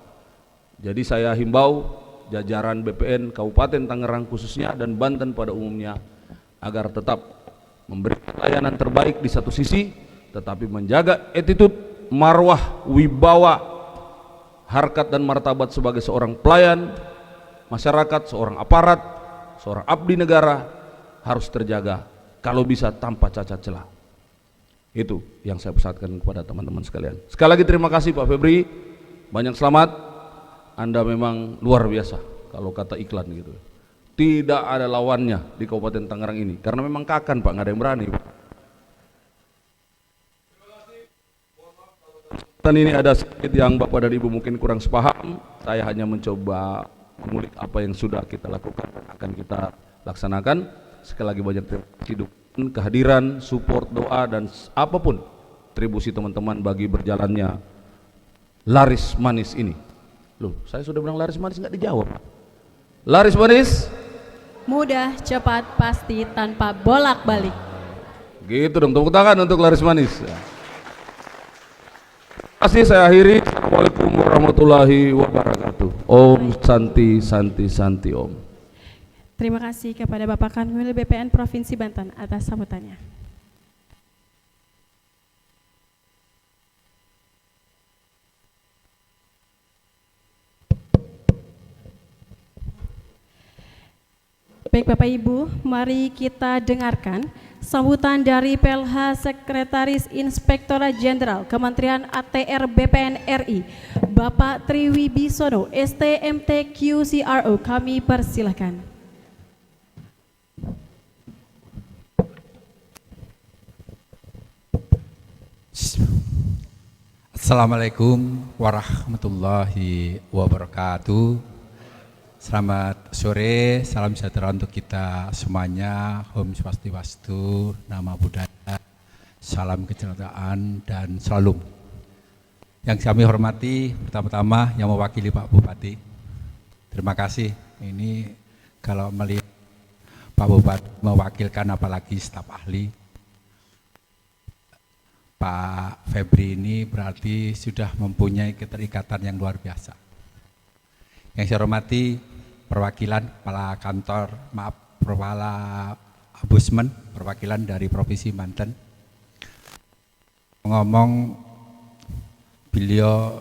Jadi saya himbau jajaran BPN Kabupaten Tangerang khususnya dan Banten pada umumnya agar tetap memberi pelayanan terbaik di satu sisi, tetapi menjaga attitude, marwah, wibawa, harkat dan martabat sebagai seorang pelayan masyarakat, seorang aparat, seorang abdi negara harus terjaga, kalau bisa tanpa cacat celah. Itu yang saya pesankan kepada teman-teman sekalian. Sekali lagi terima kasih Pak Febri, banyak selamat. Anda memang luar biasa kalau kata iklan gitu. Tidak ada lawannya di Kabupaten Tangerang ini, karena memang kakan Pak, nggak ada yang berani Pak. Dan ini ada sedikit yang Bapak dan Ibu mungkin kurang sepaham, saya hanya mencoba mengulik apa yang sudah kita lakukan dan akan kita laksanakan. Sekali lagi banyak terima kasih dukungan, kehadiran, support, doa, dan apapun kontribusi teman-teman bagi berjalannya laris manis ini. Loh, saya sudah bilang laris manis nggak dijawab. Laris manis? Mudah, cepat, pasti, tanpa bolak-balik. Gitu dong, tepuk tangan untuk laris manis. Terima kasih, saya akhiri. Assalamualaikum warahmatullahi wabarakatuh. Om Santi Santi Santi Om. Terima kasih kepada Bapak Kanwil BPN Provinsi Banten atas sambutannya. Baik Bapak Ibu, mari kita dengarkan sambutan dari PLH Sekretaris Inspektorat Jenderal Kementerian ATR BPN RI, Bapak Triwibisono, STMT QCRO, kami persilahkan. Assalamualaikum warahmatullahi wabarakatuh. Selamat sore, salam sejahtera untuk kita semuanya. Om Swastiastu, Nama Budaya, salam kecelakaan dan salam. Yang kami hormati, pertama-tama yang mewakili Pak Bupati, terima kasih. Ini kalau melihat Pak Bupati mewakilkan apalagi staf ahli, Pak Febri ini berarti sudah mempunyai keterikatan yang luar biasa. Yang saya hormati perwakilan kepala kantor, kepala Ombudsman, perwakilan dari Provinsi Banten. Ngomong beliau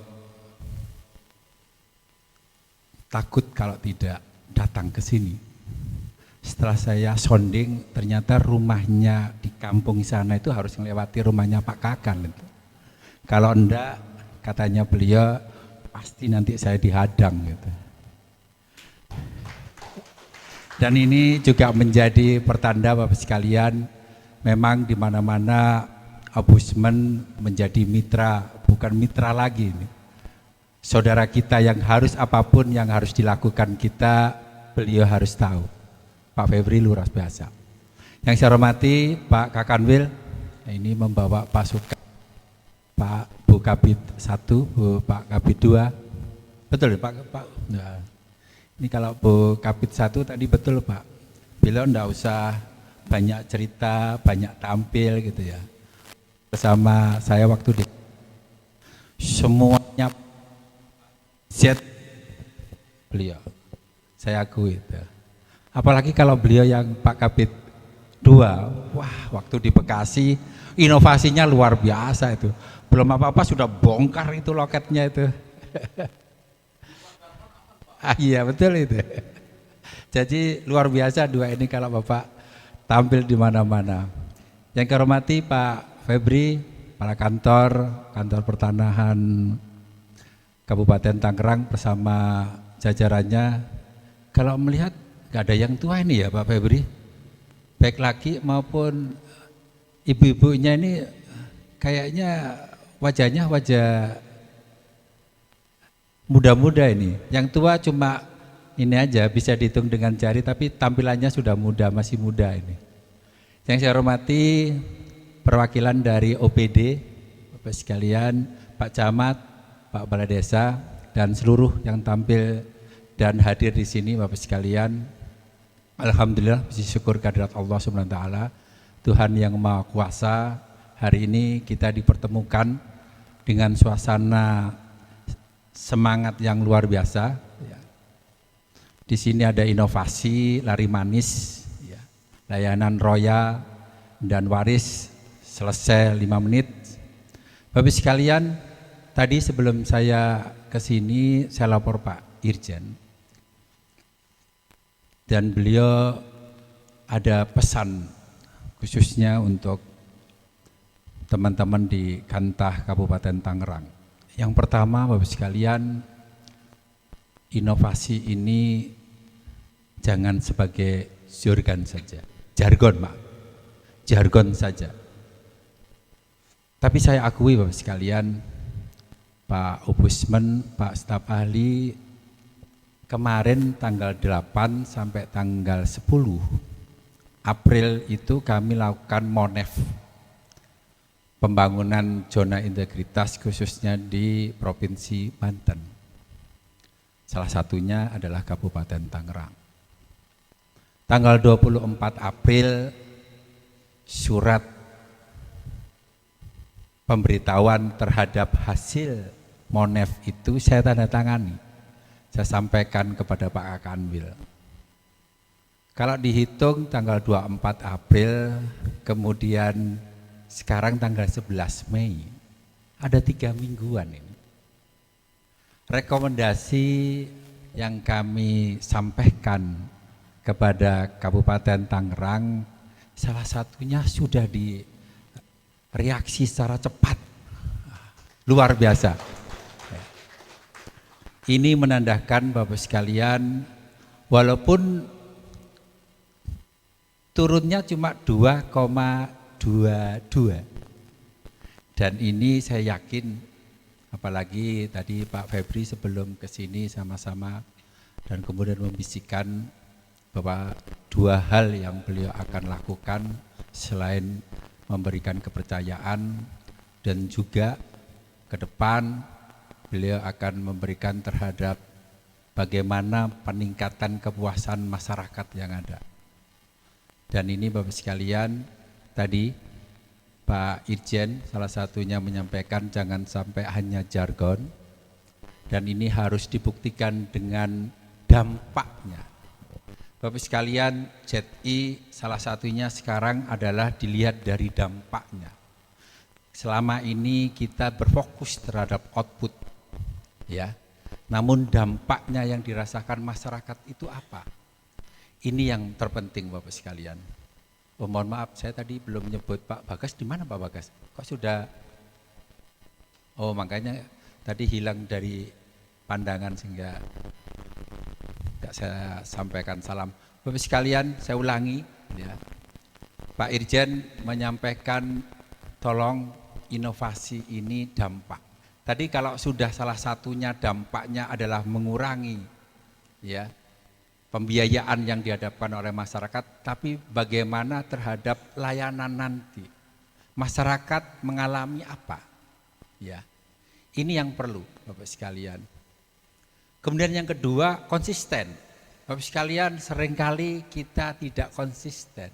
takut kalau tidak datang ke sini. Setelah saya sounding, ternyata rumahnya di kampung sana itu harus melewati rumahnya Pak Kakan. Kalau enggak, katanya beliau, pasti nanti saya dihadang gitu. Dan ini juga menjadi pertanda Bapak sekalian, memang di mana-mana Ombudsman menjadi mitra, bukan mitra lagi ini. Saudara kita yang harus apapun yang harus dilakukan kita, beliau harus tahu. Pak Febri luar biasa. Yang saya hormati Pak Kakanwil, ini membawa pasukan Pak Bu Kabid 1, Bu Pak Kabid 2. Betul Pak? Nah, ini kalau Bu Kabid 1 tadi betul Pak. Beliau enggak usah banyak cerita, banyak tampil gitu ya. Bersama saya waktu di semuanya set beliau. Saya akui itu. Apalagi kalau beliau yang Pak Kabid 2, wah waktu di Bekasi inovasinya luar biasa itu. Belum apa-apa sudah bongkar itu loketnya itu. Iya betul itu. Jadi luar biasa dua ini kalau Bapak tampil di mana-mana. Yang kami hormati Pak Febri, para kantor pertanahan Kabupaten Tangerang bersama jajarannya. Kalau melihat nggak ada yang tua ini ya Pak Febri, baik laki maupun ibu-ibunya ini kayaknya wajahnya wajah muda-muda ini. Yang tua cuma ini aja bisa dihitung dengan jari, tapi tampilannya sudah muda, masih muda ini. Yang saya hormati perwakilan dari OPD, Bapak sekalian, Pak Camat, Pak Kepala Desa, dan seluruh yang tampil dan hadir di sini, Bapak sekalian. Alhamdulillah, puji syukur kehadirat Allah Subhanahu wa taala, Tuhan yang Maha Kuasa. Hari ini kita dipertemukan dengan suasana semangat yang luar biasa. Di sini ada inovasi lari manis, layanan royal dan waris selesai 5 menit. Bapak sekalian, tadi sebelum saya ke sini saya lapor Pak Irjen, dan beliau ada pesan khususnya untuk teman-teman di Kantah Kabupaten Tangerang. Yang pertama Bapak sekalian, inovasi ini jangan sebagai jargon saja. Tapi saya akui Bapak sekalian, Pak Ombudsman, Pak staf ahli, kemarin tanggal 8 sampai tanggal 10 April itu kami lakukan MONEF, pembangunan zona integritas khususnya di Provinsi Banten. Salah satunya adalah Kabupaten Tangerang. Tanggal 24 April surat pemberitahuan terhadap hasil MONEF itu saya tanda tangani. Saya sampaikan kepada Pak Kanwil. Kalau dihitung tanggal 24 April, kemudian sekarang tanggal 11 Mei, ada 3 mingguan ini. Rekomendasi yang kami sampaikan kepada Kabupaten Tangerang, salah satunya sudah direaksi secara cepat, luar biasa. Ini menandakan Bapak sekalian, walaupun turunnya cuma 2,22, dan ini saya yakin, apalagi tadi Pak Febri sebelum ke sini sama-sama dan kemudian membisikkan bahwa 2 hal yang beliau akan lakukan selain memberikan kepercayaan, dan juga ke depan beliau akan memberikan terhadap bagaimana peningkatan kepuasan masyarakat yang ada. Dan ini Bapak sekalian, tadi Pak Irjen salah satunya menyampaikan jangan sampai hanya jargon, dan ini harus dibuktikan dengan dampaknya. Bapak sekalian, ZI salah satunya sekarang adalah dilihat dari dampaknya. Selama ini kita berfokus terhadap output, ya. Namun dampaknya yang dirasakan masyarakat itu apa? Ini yang terpenting Bapak sekalian. Oh, mohon maaf, saya tadi belum menyebut Pak Bagas. Di mana Pak Bagas? Kok sudah? Oh, makanya tadi hilang dari pandangan sehingga tidak saya sampaikan salam. Bapak sekalian, saya ulangi, ya. Pak Irjen menyampaikan tolong inovasi ini dampak. Tadi kalau sudah salah satunya dampaknya adalah mengurangi, ya, pembiayaan yang dihadapkan oleh masyarakat, tapi bagaimana terhadap layanan nanti? Masyarakat mengalami apa? Ya. Ini yang perlu Bapak sekalian. Kemudian yang kedua, konsisten. Bapak sekalian, seringkali kita tidak konsisten.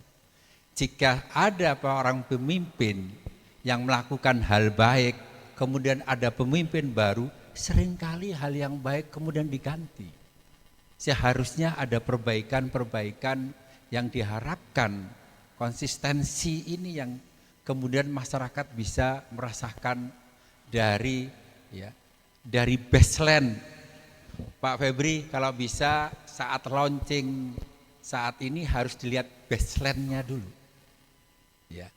Jika ada seorang pemimpin yang melakukan hal baik, kemudian ada pemimpin baru, seringkali hal yang baik kemudian diganti. Seharusnya ada perbaikan-perbaikan yang diharapkan, konsistensi ini yang kemudian masyarakat bisa merasakan dari, ya, dari baseline. Pak Febri, kalau bisa saat launching saat ini harus dilihat baseline-nya dulu, ya.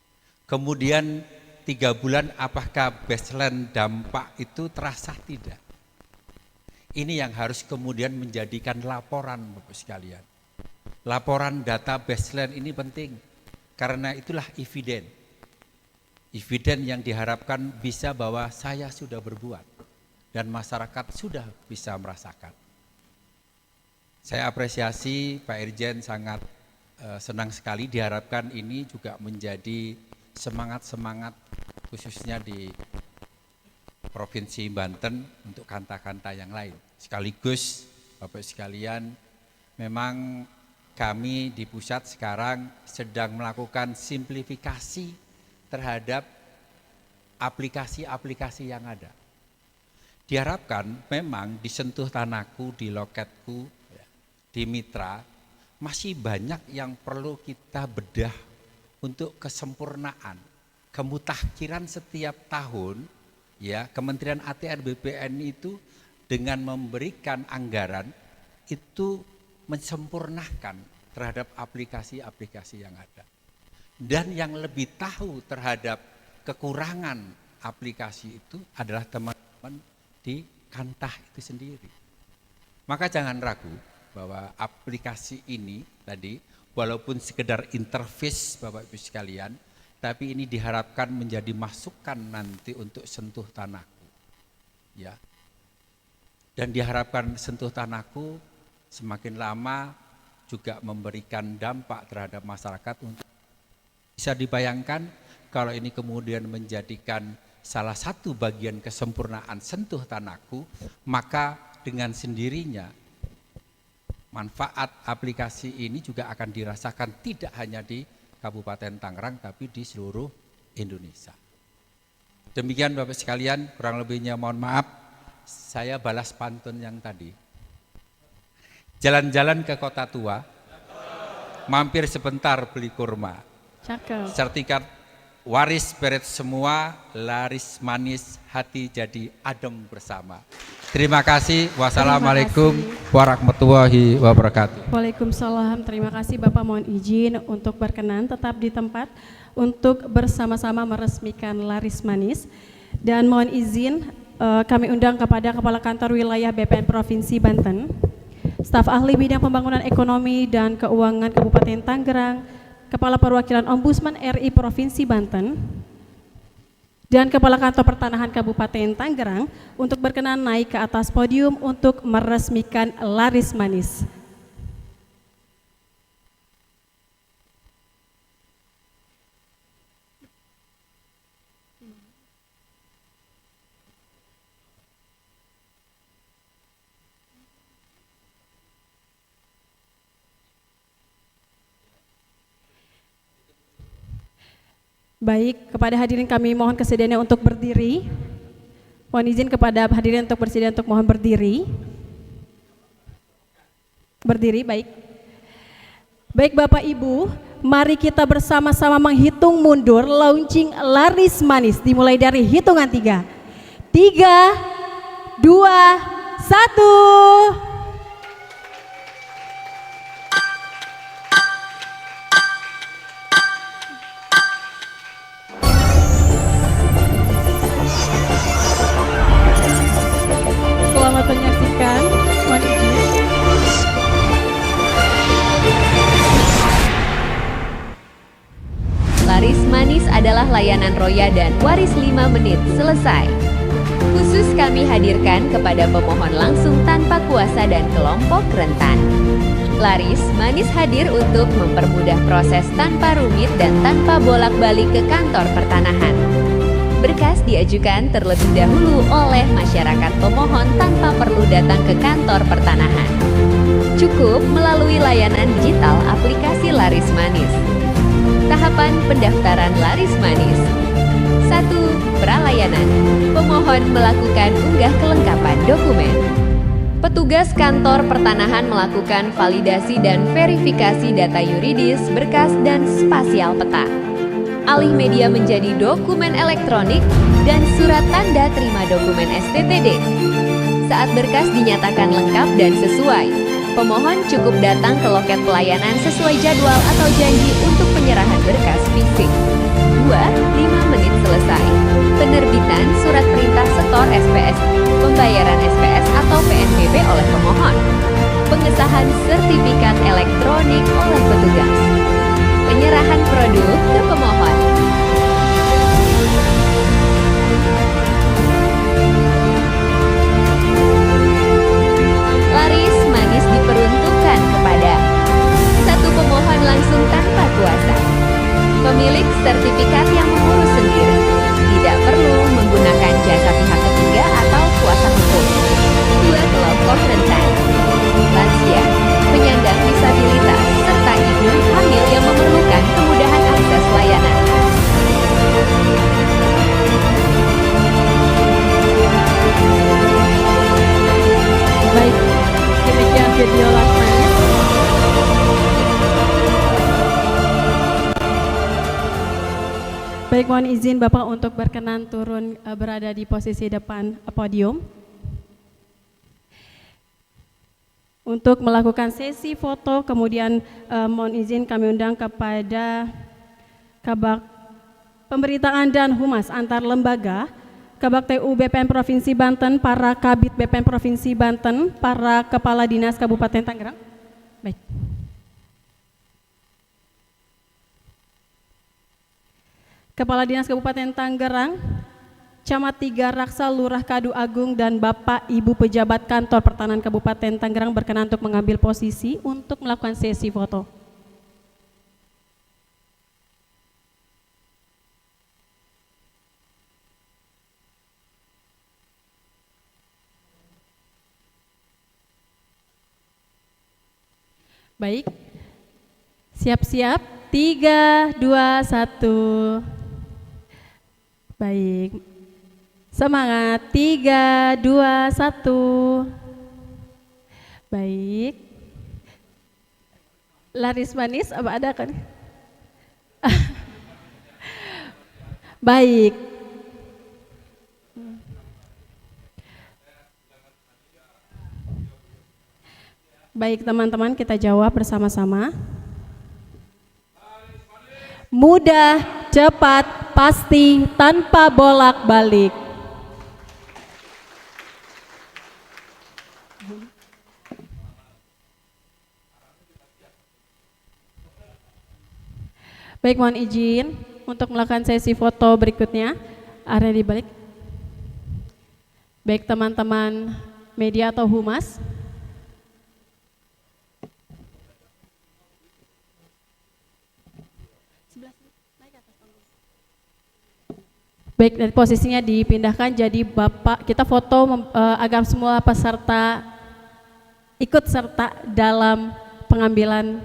Kemudian 3 bulan apakah baseline dampak itu terasa tidak? Ini yang harus kemudian menjadikan laporan Bapak sekalian. Laporan data baseline ini penting karena itulah eviden. Eviden yang diharapkan bisa bahwa saya sudah berbuat dan masyarakat sudah bisa merasakan. Saya apresiasi Pak Irjen sangat senang sekali, diharapkan ini juga menjadi semangat-semangat khususnya di Provinsi Banten untuk kanta-kanta yang lain. Sekaligus Bapak sekalian, memang kami di pusat sekarang sedang melakukan simplifikasi terhadap aplikasi-aplikasi yang ada. Diharapkan memang di Sentuh Tanahku, di Loketku, di Mitra, masih banyak yang perlu kita bedah untuk kesempurnaan. Kemutakhiran setiap tahun, ya, Kementerian ATR BPN itu dengan memberikan anggaran itu mensempurnakan terhadap aplikasi-aplikasi yang ada. Dan yang lebih tahu terhadap kekurangan aplikasi itu adalah teman-teman di Kantah itu sendiri. Maka jangan ragu bahwa aplikasi ini tadi walaupun sekedar interface Bapak Ibu sekalian, tapi ini diharapkan menjadi masukan nanti untuk Sentuh Tanahku. Ya. Dan diharapkan Sentuh Tanahku semakin lama juga memberikan dampak terhadap masyarakat. Untuk bisa dibayangkan kalau ini kemudian menjadikan salah satu bagian kesempurnaan Sentuh Tanahku, maka dengan sendirinya manfaat aplikasi ini juga akan dirasakan tidak hanya di Kabupaten Tangerang tapi di seluruh Indonesia. Demikian Bapak sekalian, kurang lebihnya mohon maaf, saya balas pantun yang tadi. Jalan-jalan ke Kota Tua, mampir sebentar beli kurma. Cakep. Sertifikat waris beres semua, laris manis, hati jadi adem bersama. Terima kasih. Wassalamualaikum warahmatullahi wabarakatuh. Waalaikumsalam. Terima kasih Bapak, mohon izin untuk berkenan tetap di tempat untuk bersama-sama meresmikan laris manis. Dan mohon izin kami undang kepada Kepala Kantor Wilayah BPN Provinsi Banten, staf ahli bidang pembangunan ekonomi dan keuangan Kabupaten Tangerang, Kepala Perwakilan Ombudsman RI Provinsi Banten, dan Kepala Kantor Pertanahan Kabupaten Tangerang untuk berkenan naik ke atas podium untuk meresmikan laris manis. Baik, kepada hadirin kami mohon kesediaannya untuk berdiri. Mohon izin kepada hadirin untuk bersedia untuk mohon berdiri. Berdiri, baik. Baik Bapak Ibu, mari kita bersama-sama menghitung mundur launching laris manis dimulai dari hitungan 3. 3, 2, 1. Selamat menyaksikan. Mohon izin. Laris manis adalah layanan Roya dan waris 5 menit selesai. Khusus kami hadirkan kepada pemohon langsung tanpa kuasa dan kelompok rentan. Laris manis hadir untuk mempermudah proses tanpa rumit dan tanpa bolak-balik ke kantor pertanahan. Berkas diajukan terlebih dahulu oleh masyarakat pemohon tanpa perlu datang ke kantor pertanahan. Cukup melalui layanan digital aplikasi Laris Manis. Tahapan pendaftaran Laris Manis. 1. Pralayanan. Pemohon melakukan unggah kelengkapan dokumen. Petugas kantor pertanahan melakukan validasi dan verifikasi data yuridis, berkas, dan spasial peta. Alih media menjadi dokumen elektronik dan surat tanda terima dokumen STTD. Saat berkas dinyatakan lengkap dan sesuai, pemohon cukup datang ke loket pelayanan sesuai jadwal atau janji untuk penyerahan berkas fisik. 2. 5 menit selesai. Penerbitan surat perintah setor SPS, pembayaran SPS atau PNBP oleh pemohon. Pengesahan sertifikat elektronik oleh petugas. Penyerahan produk ke pemohon. Laris manis diperuntukkan kepada satu pemohon langsung tanpa kuasa. Pemilik sertifikat yang mengurus sendiri. Tidak perlu menggunakan jasa pihak ketiga atau kuasa hukum. 2 kelompok rentan. Lansia, penyandang disabilitas, serta ibu hamil yang memerlukan kemudahan akses layanan. Baik, demikian video last minute. Baik, mohon izin Bapak untuk berkenan turun berada di posisi depan podium. Untuk melakukan sesi foto, kemudian mohon izin kami undang kepada Kabak Pemberitaan dan Humas antar lembaga, Kabak TU BPM Provinsi Banten, para Kabid BPM Provinsi Banten, para Kepala Dinas Kabupaten Tangerang. Baik. Kepala Dinas Kabupaten Tangerang, Camat 3 Raksa, Lurah Kadu Agung, dan Bapak Ibu pejabat kantor pertahanan Kabupaten Tangerang berkenan untuk mengambil posisi untuk melakukan sesi foto. Baik, siap-siap, 3, 2, 1. Baik, semangat, 3, 2, 1. Baik, laris manis, apa ada kan? Baik. Baik teman-teman, kita jawab bersama-sama. Mudah, cepat, pasti, tanpa bolak-balik. Baik, mohon izin untuk melakukan sesi foto berikutnya. Area di balik. Baik teman-teman media atau humas. Baik, dari posisinya dipindahkan jadi Bapak, kita foto agar semua peserta ikut serta dalam pengambilan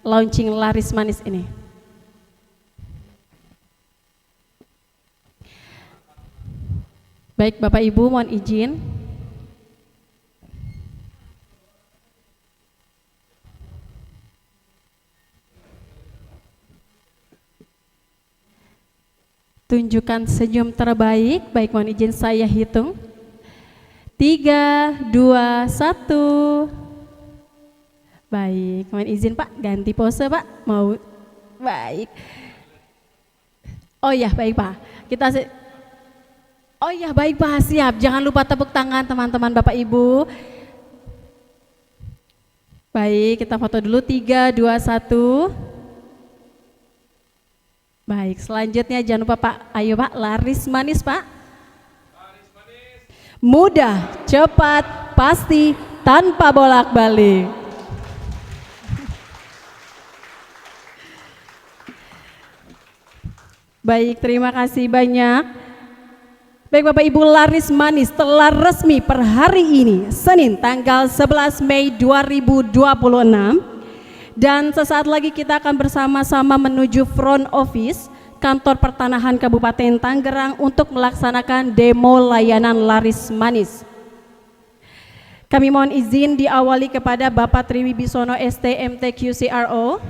launching laris manis ini. Baik, Bapak Ibu mohon izin. Tunjukkan senyum terbaik. Baik, mohon izin saya hitung. 3, 2, 1. Baik, mohon izin Pak, ganti pose Pak. Mau? Baik. Oh ya, baik Pak. Oh ya, baik Pak, siap. Jangan lupa tepuk tangan teman-teman Bapak Ibu. Baik, kita foto dulu. 3, 2, 1. Baik, selanjutnya jangan lupa Pak, ayo Pak, laris manis Pak. Laris manis. Mudah, cepat, pasti, tanpa bolak-balik. Baik, terima kasih banyak. Baik Bapak Ibu, laris manis telah resmi per hari ini, Senin tanggal 11 Mei 2026. Dan sesaat lagi kita akan bersama-sama menuju front office kantor pertanahan Kabupaten Tangerang untuk melaksanakan demo layanan laris manis. Kami mohon izin diawali kepada Bapak Triwibisono ST MTQ-CRO.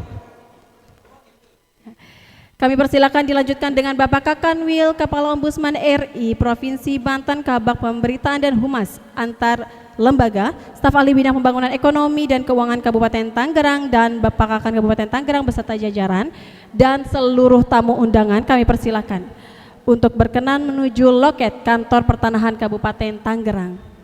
Kami persilakan dilanjutkan dengan Bapak Kakanwil, Kepala Ombudsman RI Provinsi Banten, Kabak Pemberitaan dan Humas antar lembaga, staf ahli bidang pembangunan ekonomi dan keuangan Kabupaten Tangerang dan Bapak Kakan Kabupaten Tangerang beserta jajaran dan seluruh tamu undangan kami persilakan untuk berkenan menuju loket kantor pertanahan Kabupaten Tangerang.